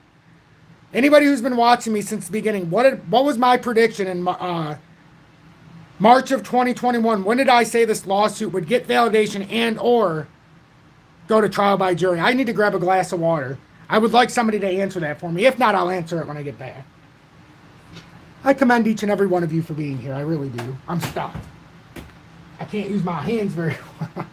A: Anybody who's been watching me since the beginning, what was my prediction in March of 2021? When did I say this lawsuit would get validation and or go to trial by jury? I need to grab a glass of water. I would like somebody to answer that for me. If not, I'll answer it when I get back. I commend each and every one of you for being here. I really do. I'm stuck. I can't use my hands very well.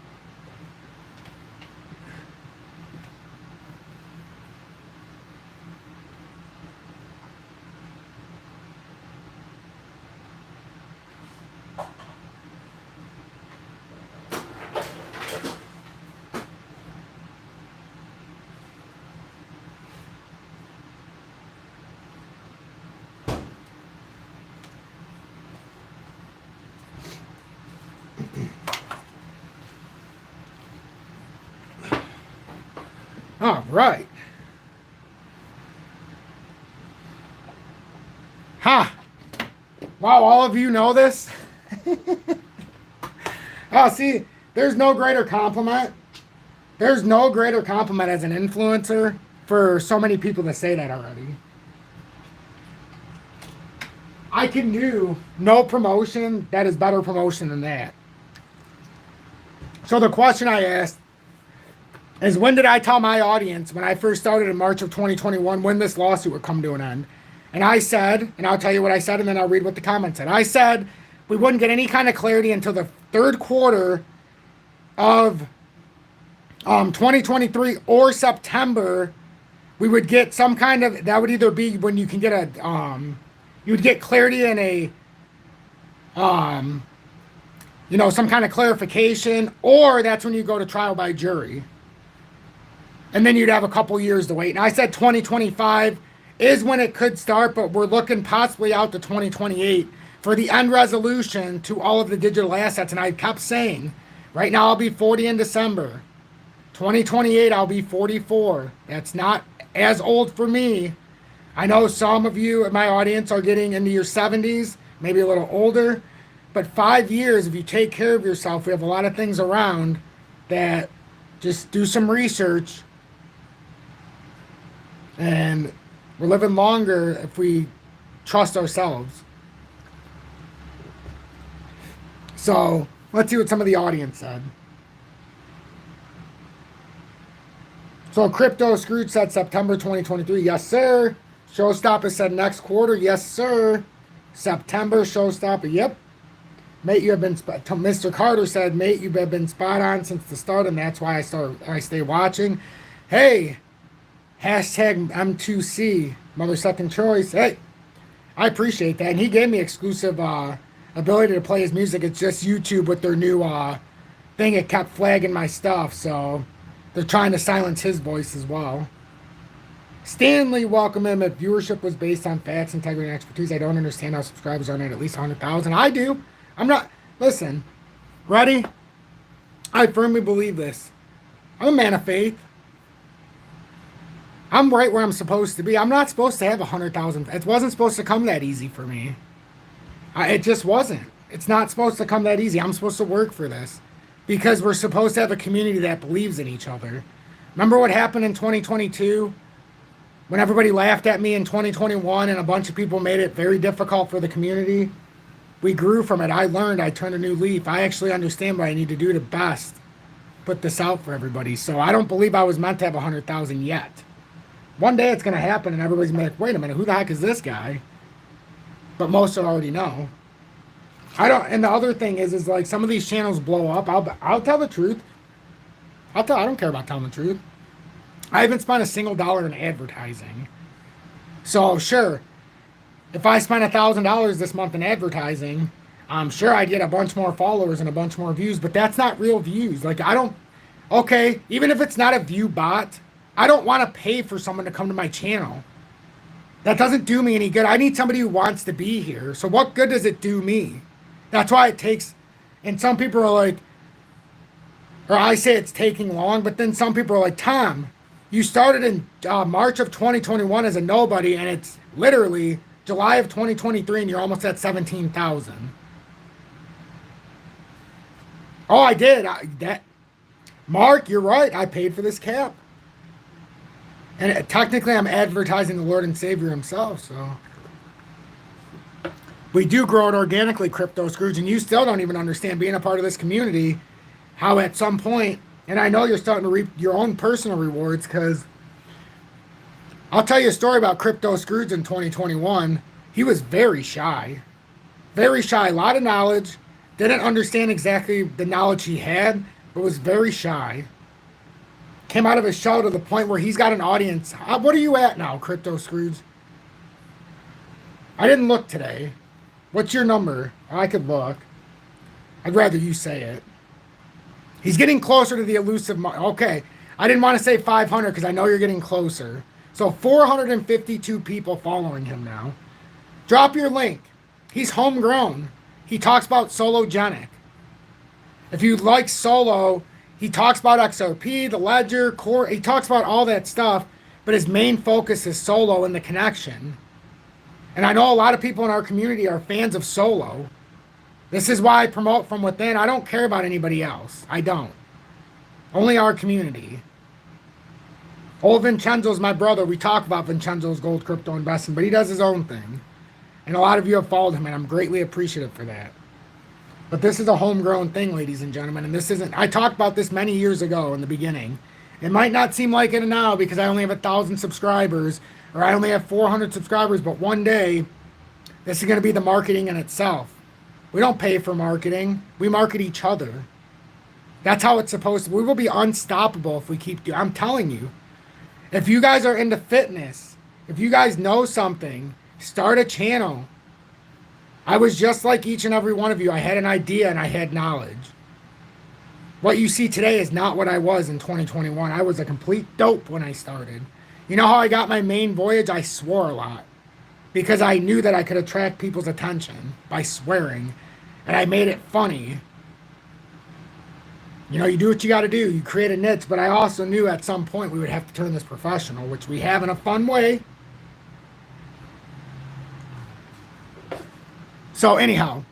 A: All right. Ha! Wow, all of you know this? Oh, see, there's no greater compliment. There's no greater compliment as an influencer for so many people to say that already. I can do no promotion that is better promotion than that. So the question I asked is, when did I tell my audience when I first started in March of 2021 when this lawsuit would come to an end? And I said, and I'll tell you what I said, and then I'll read what the comments said. I said we wouldn't get any kind of clarity until the third quarter of 2023 or September. We would get some kind of, that would either be when you can get a, you would get clarity in a, some kind of clarification, or that's when you go to trial by jury. And then you'd have a couple years to wait. And I said 2025 is when it could start, but we're looking possibly out to 2028 for the end resolution to all of the digital assets. And I kept saying, right now I'll be 40 in December. 2028, I'll be 44. That's not as old for me. I know some of you in my audience are getting into your 70s, maybe a little older. But 5 years, if you take care of yourself, we have a lot of things around that just do some research. And we're living longer if we trust ourselves. So let's see what some of the audience said. So Crypto Scrooge said September 2023. Yes, sir. Showstopper said next quarter. Yes, sir. September Showstopper. Yep. Mate, you have been. Mr. Carter said, mate, you have been spot on since the start, and that's why I stay watching. Hey. Hashtag M2C, mother second choice. Hey, I appreciate that. And he gave me exclusive ability to play his music. It's just YouTube with their new thing. It kept flagging my stuff, so they're trying to silence his voice as well. Stanley, welcome him. If viewership was based on facts, integrity, and expertise, I don't understand how subscribers aren't at least 100,000. I do. I'm not. Listen, ready? I firmly believe this. I'm a man of faith. I'm right where I'm supposed to be. I'm not supposed to have 100,000. It wasn't supposed to come that easy for me. It just wasn't. It's not supposed to come that easy. I'm supposed to work for this because we're supposed to have a community that believes in each other. Remember what happened in 2022 when everybody laughed at me in 2021 and a bunch of people made it very difficult for the community? We grew from it. I learned. I turned a new leaf. I actually understand what I need to do to best put this out for everybody. So I don't believe I was meant to have 100,000 yet. One day it's going to happen and everybody's going to be like, wait a minute, who the heck is this guy? But most already know. I don't, and the other thing is like some of these channels blow up. I'll tell the truth. I don't care about telling the truth. I haven't spent a single dollar in advertising. So sure, if I spent $1,000 this month in advertising, I'm sure I'd get a bunch more followers and a bunch more views, but that's not real views. Like okay, even if it's not a view bot, I don't want to pay for someone to come to my channel. That doesn't do me any good. I need somebody who wants to be here. So what good does it do me? That's why it takes, and some people are like, or I say it's taking long, but then some people are like, Tom, you started in March of 2021 as a nobody, and it's literally July of 2023, and you're almost at 17,000. Oh, I did. Mark, you're right. I paid for this cap. And technically, I'm advertising the Lord and Savior himself, so. We do grow it organically, Crypto Scrooge, and you still don't even understand being a part of this community, how at some point, and I know you're starting to reap your own personal rewards, because I'll tell you a story about Crypto Scrooge in 2021. He was very shy. Very shy. A lot of knowledge. Didn't understand exactly the knowledge he had, but was very shy. Came out of his shell to the point where he's got an audience. What are you at now, Crypto Scrooge? I didn't look today. What's your number? I could look. I'd rather you say it. He's getting closer to the elusive mark. Okay. I didn't want to say 500 because I know you're getting closer. So 452 people following him now. Drop your link. He's homegrown. He talks about Sologenic. If you like Solo, he talks about XRP, the ledger, core. He talks about all that stuff, but his main focus is Solo and the connection. And I know a lot of people in our community are fans of Solo. This is why I promote from within. I don't care about anybody else. I don't. Only our community. Old Vincenzo's my brother. We talk about Vincenzo's gold crypto investing, but he does his own thing. And a lot of you have followed him, and I'm greatly appreciative for that. But this is a homegrown thing, ladies and gentlemen, and this isn't... I talked about this many years ago in the beginning. It might not seem like it now because I only have 1,000 subscribers, or I only have 400 subscribers, but one day, this is going to be the marketing in itself. We don't pay for marketing. We market each other. That's how it's supposed to be. We will be unstoppable if we keep doing... I'm telling you. If you guys are into fitness, if you guys know something, start a channel. I was just like each and every one of you. I had an idea and I had knowledge. What you see today is not what I was in 2021. I was a complete dope when I started. You know how I got my main voyage? I swore a lot. Because I knew that I could attract people's attention by swearing. And I made it funny. You know, you do what you got to do. You create a niche. But I also knew at some point we would have to turn this professional, which we have in a fun way. So anyhow,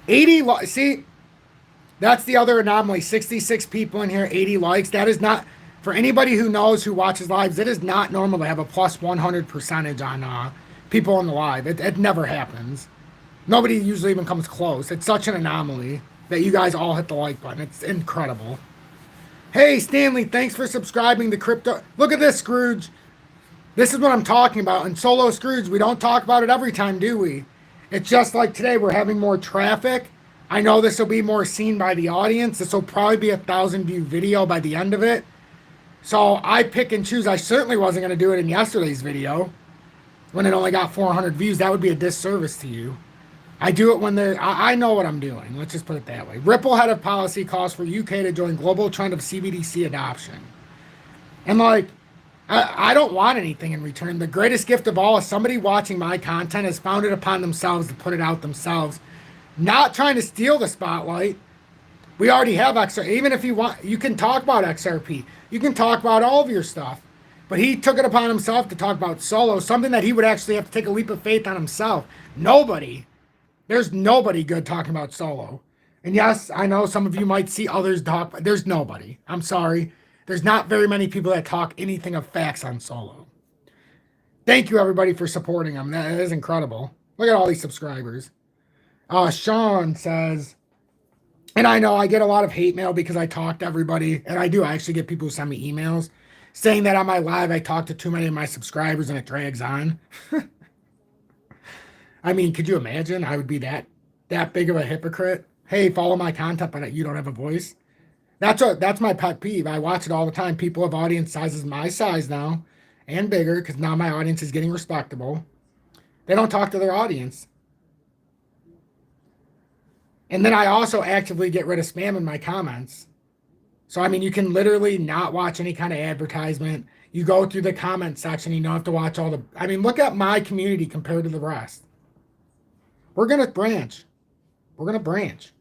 A: 80, see, that's the other anomaly. 66 people in here, 80 likes. That is not, for anybody who knows, who watches lives, it is not normal to have a plus 100 percentage on people on the live. It never happens. Nobody usually even comes close. It's such an anomaly that you guys all hit the like button. It's incredible. Hey, Stanley, thanks for subscribing to Crypto. Look at this, Scrooge. This is what I'm talking about. In Solo Scrooge, we don't talk about it every time, do we? It's just like today, we're having more traffic. I know this will be more seen by the audience. This will probably be a 1,000-view video by the end of it. So I pick and choose. I certainly wasn't going to do it in yesterday's video when it only got 400 views. That would be a disservice to you. I do it when I know what I'm doing. Let's just put it that way. Ripple head of policy calls for UK to join global trend of CBDC adoption. And like, I don't want anything in return. The greatest gift of all is somebody watching my content has found it upon themselves to put it out themselves. Not trying to steal the spotlight. We already have XRP. Even if you want, you can talk about XRP. You can talk about all of your stuff. But he took it upon himself to talk about solo, something that he would actually have to take a leap of faith on himself. Nobody. There's nobody good talking about solo. And yes, I know some of you might see others talk, but there's nobody. I'm sorry. There's not very many people that talk anything of facts on solo. Thank you, everybody, for supporting him. That is incredible. Look at all these subscribers. Sean says, and I know I get a lot of hate mail because I talk to everybody, and I do. I actually get people who send me emails saying that on my live I talk to too many of my subscribers and it drags on. I mean, could you imagine? I would be that big of a hypocrite. Hey, follow my content, but you don't have a voice. That's my pet peeve. I watch it all the time. People have audience sizes my size now and bigger because now my audience is getting respectable. They don't talk to their audience. And then I also actively get rid of spam in my comments. So, I mean, you can literally not watch any kind of advertisement. You go through the comment section. You don't have to watch all the... I mean, look at my community compared to the rest. We're going to branch. We're going to branch.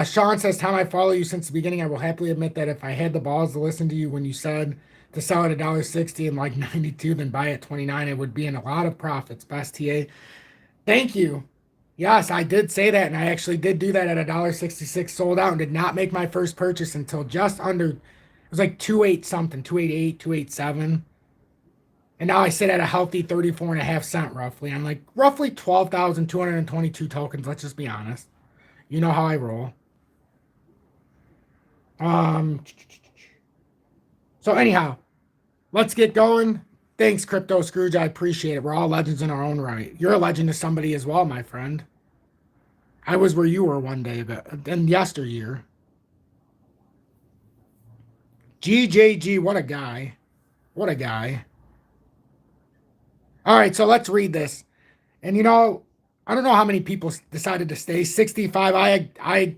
A: Sean says, Tom, I follow you since the beginning. I will happily admit that if I had the balls to listen to you when you said to sell at $1.60 and like 92, then buy at 29, it would be in a lot of profits. Best TA. Thank you. Yes, I did say that, and I actually did do that at $1.66, sold out, and did not make my first purchase until just under, it was like 2.8 something, 2.88, 2.87. And now I sit at a healthy 34.5 cent roughly. I'm like roughly 12,222 tokens, let's just be honest. You know how I roll. So anyhow, let's get going. Thanks, Crypto Scrooge. I appreciate it. We're all legends in our own right. You're a legend to somebody as well, my friend. I was where you were one day, but and yesteryear. GJG, what a guy. What a guy. All right, so let's read this. And you know, I don't know how many people decided to stay. 65. I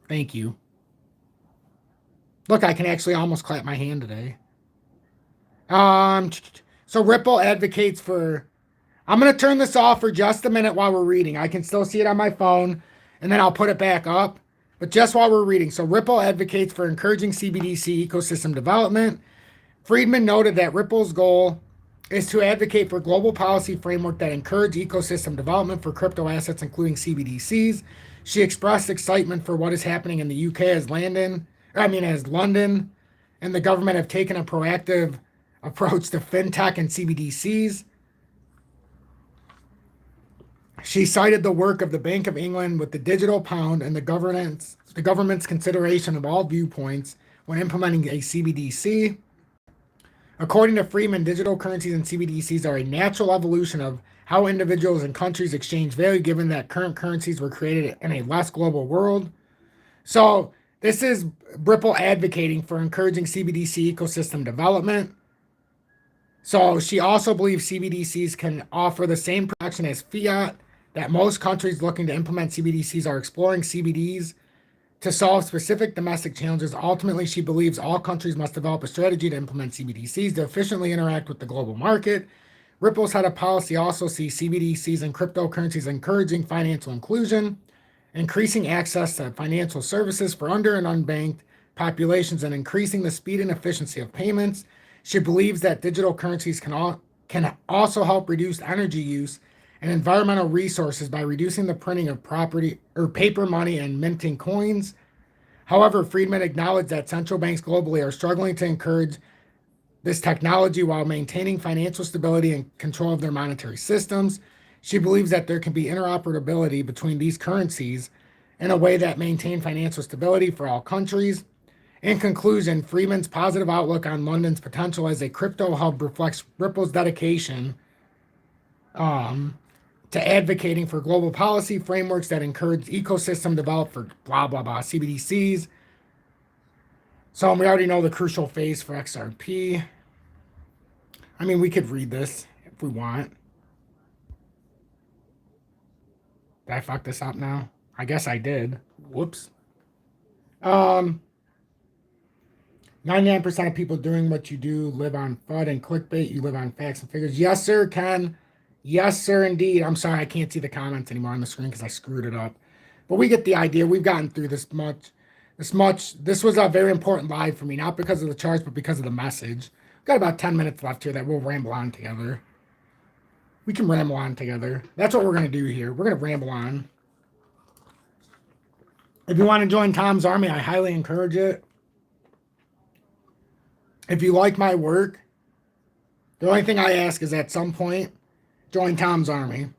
A: thank you. Look, I can actually almost clap my hand today. So Ripple advocates for, I'm going to turn this off for just a minute while we're reading. I can still see it on my phone, and then I'll put it back up. But just while we're reading, so Ripple advocates for encouraging CBDC ecosystem development. Friedman noted that Ripple's goal is to advocate for global policy framework that encourage ecosystem development for crypto assets, including CBDCs. She expressed excitement for what is happening in the UK as London and the government have taken a proactive approach to fintech and CBDCs. She cited the work of the Bank of England with the digital pound and the government's consideration of all viewpoints when implementing a CBDC. According to Freeman, digital currencies and CBDCs are a natural evolution of how individuals and countries exchange value, given that current currencies were created in a less global world. So this is Ripple advocating for encouraging CBDC ecosystem development. So she also believes CBDCs can offer the same protection as fiat, that most countries looking to implement CBDCs are exploring CBDs to solve specific domestic challenges. Ultimately, she believes all countries must develop a strategy to implement CBDCs to efficiently interact with the global market. Ripple's head of policy also sees CBDCs and cryptocurrencies encouraging financial inclusion, increasing access to financial services for under and unbanked populations, and increasing the speed and efficiency of payments. She believes that digital currencies can also help reduce energy use and environmental resources by reducing the printing of property or paper money and minting coins. However, Friedman acknowledged that central banks globally are struggling to encourage this technology while maintaining financial stability and control of their monetary systems. She believes that there can be interoperability between these currencies in a way that maintains financial stability for all countries. In conclusion, Freeman's positive outlook on London's potential as a crypto hub reflects Ripple's dedication to advocating for global policy frameworks that encourage ecosystem development for blah, blah, blah, CBDCs. So we already know the crucial phase for XRP. I mean, we could read this if we want. Did I fuck this up now? I guess I did. Whoops. 99% of people doing what you do live on FUD and clickbait. You live on facts and figures. Yes, sir, Ken. Yes, sir, indeed. I'm sorry I can't see the comments anymore on the screen because I screwed it up. But we get the idea. We've gotten through this much. This was a very important live for me, not because of the charts, but because of the message. We've got about 10 minutes left here that we'll ramble on together. We can ramble on together. That's what we're going to do here. We're going to ramble on. If you want to join Tom's Army, I highly encourage it. If you like my work, the only thing I ask is at some point, join Tom's Army.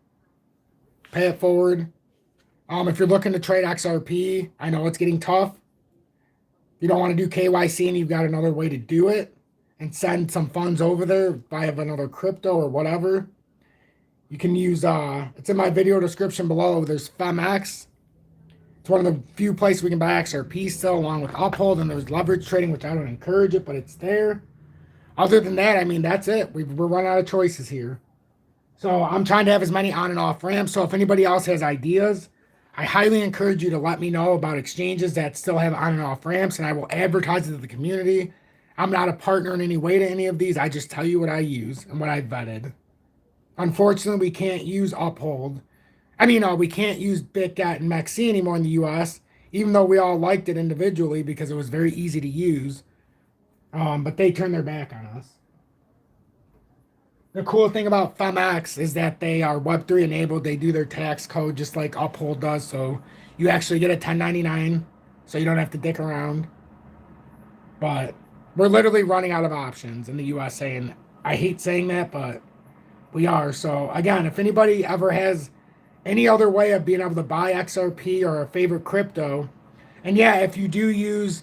A: Pay it forward. If you're looking to trade XRP, I know it's getting tough. You don't want to do KYC and you've got another way to do it and send some funds over there via another crypto or whatever. You can use, it's in my video description below. There's FEMX. It's one of the few places we can buy XRP still, along with Uphold, and there's leverage trading, which I don't encourage it, but it's there. Other than that, I mean, that's it. We're running out of choices here. So I'm trying to have as many on and off ramps. So if anybody else has ideas, I highly encourage you to let me know about exchanges that still have on and off ramps, and I will advertise it to the community. I'm not a partner in any way to any of these. I just tell you what I use and what I vetted. Unfortunately, we can't use Uphold. We can't use BitGet and MEXC anymore in the U.S., even though we all liked it individually because it was very easy to use. But they turned their back on us. The cool thing about FEMX is that they are Web3 enabled. They do their tax code just like Uphold does. So you actually get a 1099, so you don't have to dick around. But we're literally running out of options in the USA. And I hate saying that, but we are. So again, if anybody ever has any other way of being able to buy XRP or a favorite crypto, and yeah, if you do use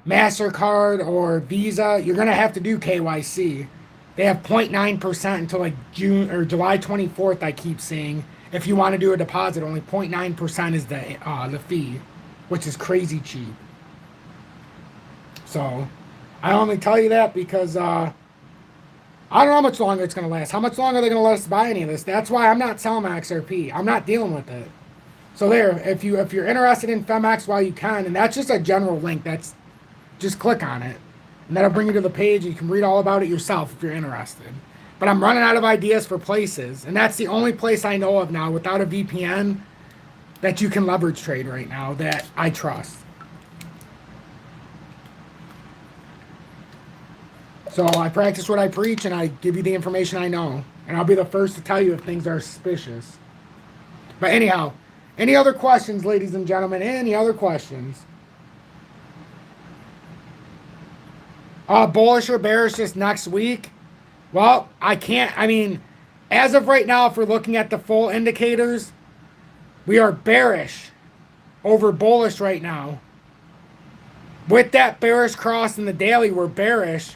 A: MasterCard or Visa, you're going to have to do KYC. They have 0.9% until like June or July 24th, I keep seeing. If you want to do a deposit, only 0.9% is the fee, which is crazy cheap. So I only tell you that because I don't know how much longer it's going to last. How much longer are they going to let us buy any of this? That's why I'm not selling my XRP. I'm not dealing with it. So there, if you're interested in FEMX while you can, and that's just a general link, just click on it. And that'll bring you to the page. You can read all about it yourself if you're interested. But I'm running out of ideas for places. And that's the only place I know of now without a VPN that you can leverage trade right now that I trust. So I practice what I preach, and I give you the information I know. And I'll be the first to tell you if things are suspicious. But anyhow, any other questions, ladies and gentlemen? Any other questions? Bullish or bearish this next week? Well, as of right now, if we're looking at the full indicators, we are bearish over bullish right now. With that bearish cross in the daily, we're bearish.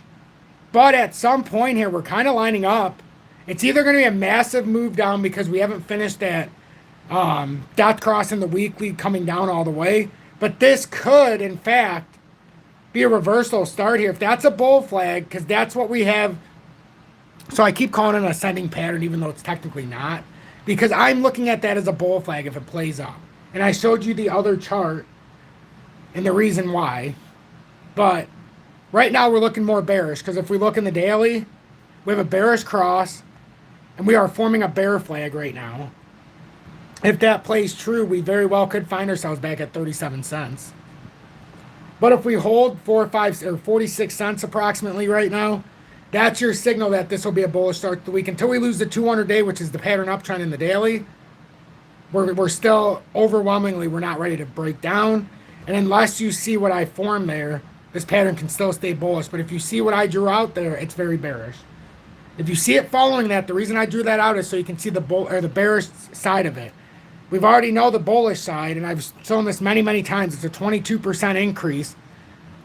A: But at some point here, we're kind of lining up. It's either going to be a massive move down because we haven't finished that death cross in the weekly coming down all the way. But this could, in fact, be a reversal start here. If that's a bull flag, because that's what we have. So I keep calling it an ascending pattern, even though it's technically not. Because I'm looking at that as a bull flag if it plays up. And I showed you the other chart and the reason why. But right now we're looking more bearish. Because if we look in the daily, we have a bearish cross. And we are forming a bear flag right now. If that plays true, we very well could find ourselves back at 37 cents. But if we hold 46 cents approximately right now, that's your signal that this will be a bullish start to the week. Until we lose the 200-day, which is the pattern uptrend in the daily, we're still overwhelmingly, we're not ready to break down. And unless you see what I formed there, this pattern can still stay bullish. But if you see what I drew out there, it's very bearish. If you see it following that, the reason I drew that out is so you can see the bearish side of it. We've already know the bullish side, and I've shown this many, many times. It's a 22% increase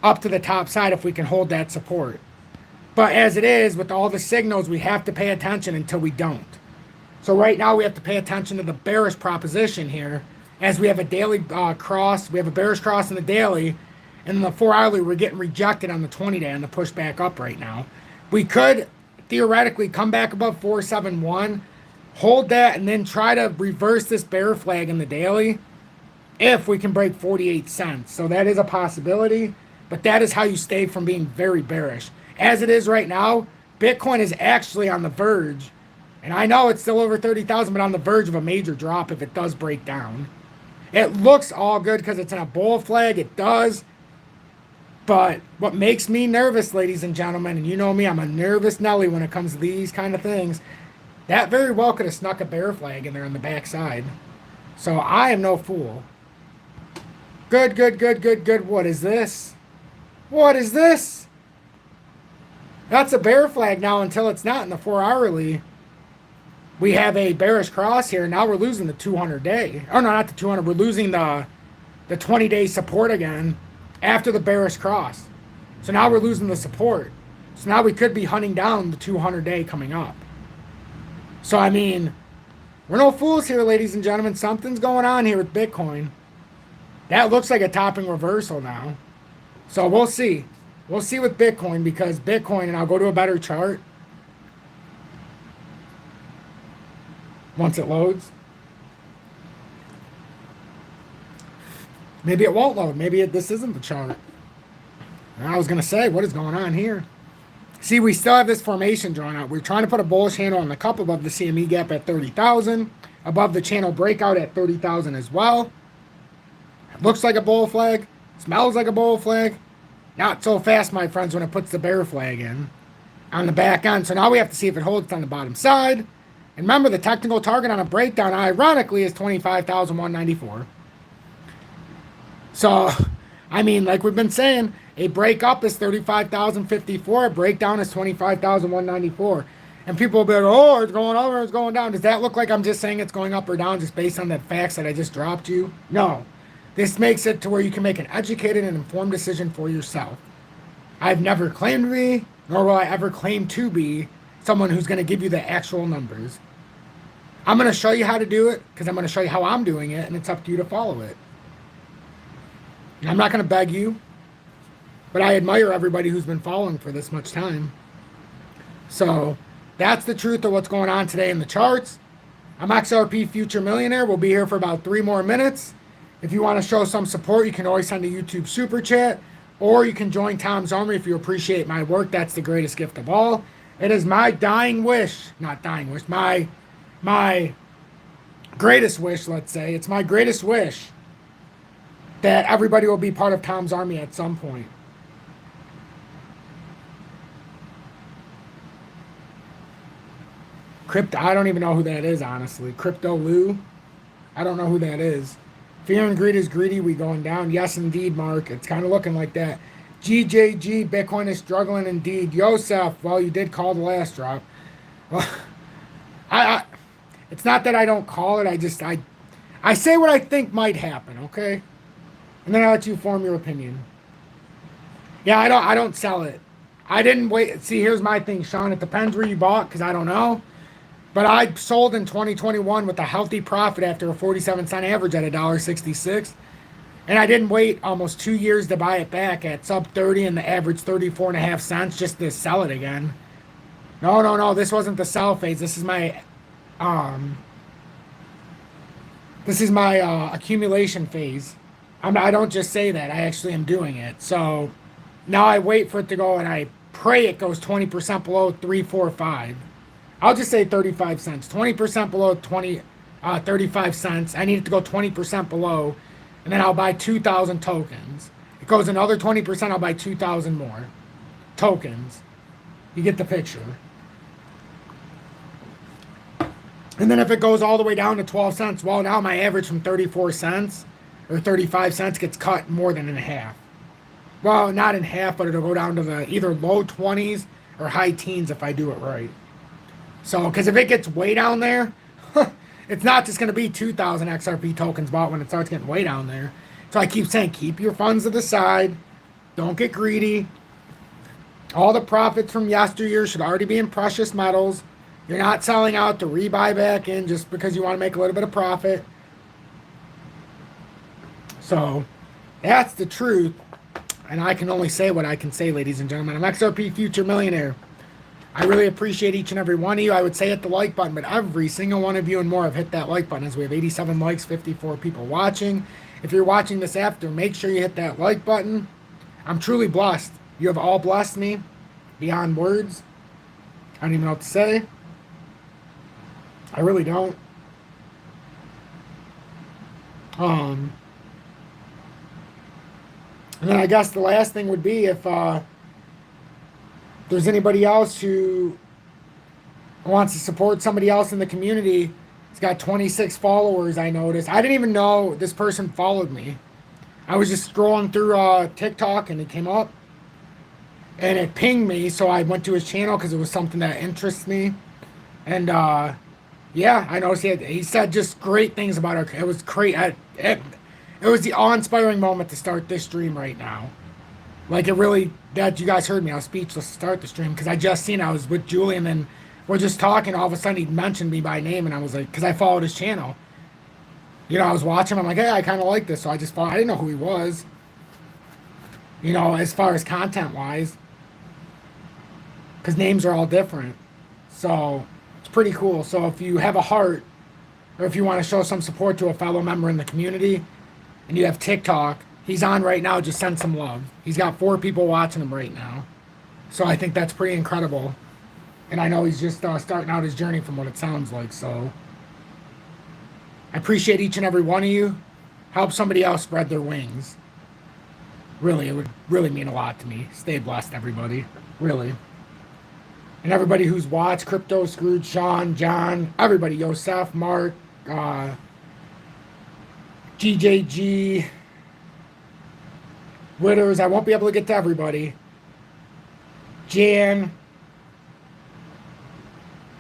A: up to the top side if we can hold that support. But as it is, with all the signals, we have to pay attention until we don't. So right now we have to pay attention to the bearish proposition here, as we have a daily cross. We have a bearish cross in the daily, and in the 4-hourly, we're getting rejected on the 20-day and the push back up right now. We could theoretically come back above 471, hold that, and then try to reverse this bear flag in the daily if we can break 48 cents. So that is a possibility. But that is how you stay from being very bearish. As it is right now, Bitcoin is actually on the verge, and I know it's still over 30,000, but on the verge of a major drop if it does break down. It looks all good because it's in a bull flag. It does. But what makes me nervous, ladies and gentlemen, and you know me, I'm a nervous Nelly when it comes to these kind of things. That very well could have snuck a bear flag in there on the backside. So I am no fool. Good, good, good, good, good. What is this? What is this? That's a bear flag now until it's not in the 4-hourly. We have a bearish cross here. Now we're losing the 200-day. Oh, no, not the 200. We're losing the 20-day support again after the bearish cross. So now we're losing the support. So now we could be hunting down the 200-day coming up. So, I mean, we're no fools here, ladies and gentlemen. Something's going on here with Bitcoin. That looks like a topping reversal now. So we'll see. We'll see with Bitcoin because Bitcoin, and I'll go to a better chart once it loads. Maybe it won't load. Maybe this isn't the chart. And I was going to say, what is going on here? See, we still have this formation drawn out. We're trying to put a bullish handle on the cup above the CME gap at 30,000. Above the channel breakout at 30,000 as well. It looks like a bull flag. Smells like a bull flag. Not so fast, my friends, when it puts the bear flag in on the back end. So now we have to see if it holds on the bottom side. And remember, the technical target on a breakdown, ironically, is 25,194. So, I mean, like we've been saying, a break up is 35,054. A breakdown is 25,194. And people will be like, oh, it's going over, it's going down. Does that look like I'm just saying it's going up or down just based on the facts that I just dropped you? No. This makes it to where you can make an educated and informed decision for yourself. I've never claimed to be, nor will I ever claim to be, someone who's going to give you the actual numbers. I'm going to show you how to do it because I'm going to show you how I'm doing it, and it's up to you to follow it. And I'm not going to beg you, but I admire everybody who's been following for this much time. So that's the truth of what's going on today in the charts. I'm XRP Future Millionaire. We'll be here for about 3 more minutes. If you want to show some support, you can always send a YouTube super chat, or you can join Tom's Army if you appreciate my work. That's the greatest gift of all. It is my dying wish, not dying wish, my greatest wish, let's say. It's my greatest wish that everybody will be part of Tom's Army at some point. Crypto, I don't even know who that is, honestly. Crypto Lou, I don't know who that is. Fear and greed is greedy, we going down. Yes, indeed, Mark. It's kind of looking like that. GJG, Bitcoin is struggling indeed. Yosef, well, you did call the last drop. Well, it's not that I don't call it. I say what I think might happen, okay? And then I let you form your opinion. Yeah, I don't sell it. I didn't wait. See, here's my thing, Sean. It depends where you bought, because I don't know. But I sold in 2021 with a healthy profit after a 47-cent average at $1.66. And I didn't wait almost 2 years to buy it back at sub 30 and the average 34.5 cents just to sell it again. No. This wasn't the sell phase. This is my accumulation phase. I don't just say that. I actually am doing it. So now I wait for it to go, and I pray it goes 20% below 345. I'll just say 35 cents. 20% below 35 cents. I need it to go 20% below, and then I'll buy 2,000 tokens. It goes another 20%, I'll buy 2,000 more tokens. You get the picture. And then if it goes all the way down to 12 cents, well, now my average from 34 cents or 35 cents gets cut more than in half. Well, not in half, but it'll go down to the either low 20s or high teens if I do it right. So, because if it gets way down there, it's not just going to be 2,000 XRP tokens bought when it starts getting way down there. So I keep saying, keep your funds to the side. Don't get greedy. All the profits from yesteryear should already be in precious metals. You're not selling out to rebuy back in just because you want to make a little bit of profit. So, that's the truth. And I can only say what I can say, ladies and gentlemen. I'm XRP Future Millionaire. I really appreciate each and every one of you. I would say hit the like button, but every single one of you and more have hit that like button, as we have 87 likes, 54 people watching. If you're watching this after, make sure you hit that like button. I'm truly blessed. You have all blessed me beyond words. I don't even know what to say. I really don't. And then I guess the last thing would be if there's anybody else who wants to support somebody else in the community. It's got 26 followers, I noticed. I didn't even know this person followed me. I was just scrolling through TikTok and it came up. And it pinged me, so I went to his channel because it was something that interests me. And yeah, I noticed he said just great things about our. It was great. It was the awe-inspiring moment to start this stream right now. Like it really, that you guys heard me. I was speechless to start the stream because I just seen I was with Julian and we're just talking. All of a sudden he mentioned me by name and I was like, because I followed his channel. You know, I was watching him. I'm like, hey, I kind of like this. So I just followed. I didn't know who he was. You know, as far as content-wise. Because names are all different. So it's pretty cool. So if you have a heart or if you want to show some support to a fellow member in the community and you have TikTok, he's on right now. Just send some love. He's got 4 people watching him right now. So I think that's pretty incredible. And I know he's just starting out his journey from what it sounds like. So I appreciate each and every one of you. Help somebody else spread their wings. Really, it would really mean a lot to me. Stay blessed, everybody. Really. And everybody who's watched, Crypto, Scrooge, Sean, John, everybody, Yosef, Mark, GJG, Witters. I won't be able to get to everybody. Jan,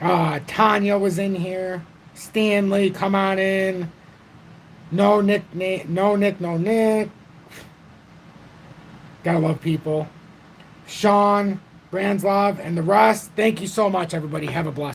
A: Tanya was in here. Stanley, come on in. No Nick. Gotta love people. Sean, Branslov, and the rest. Thank you so much, everybody. Have a blessed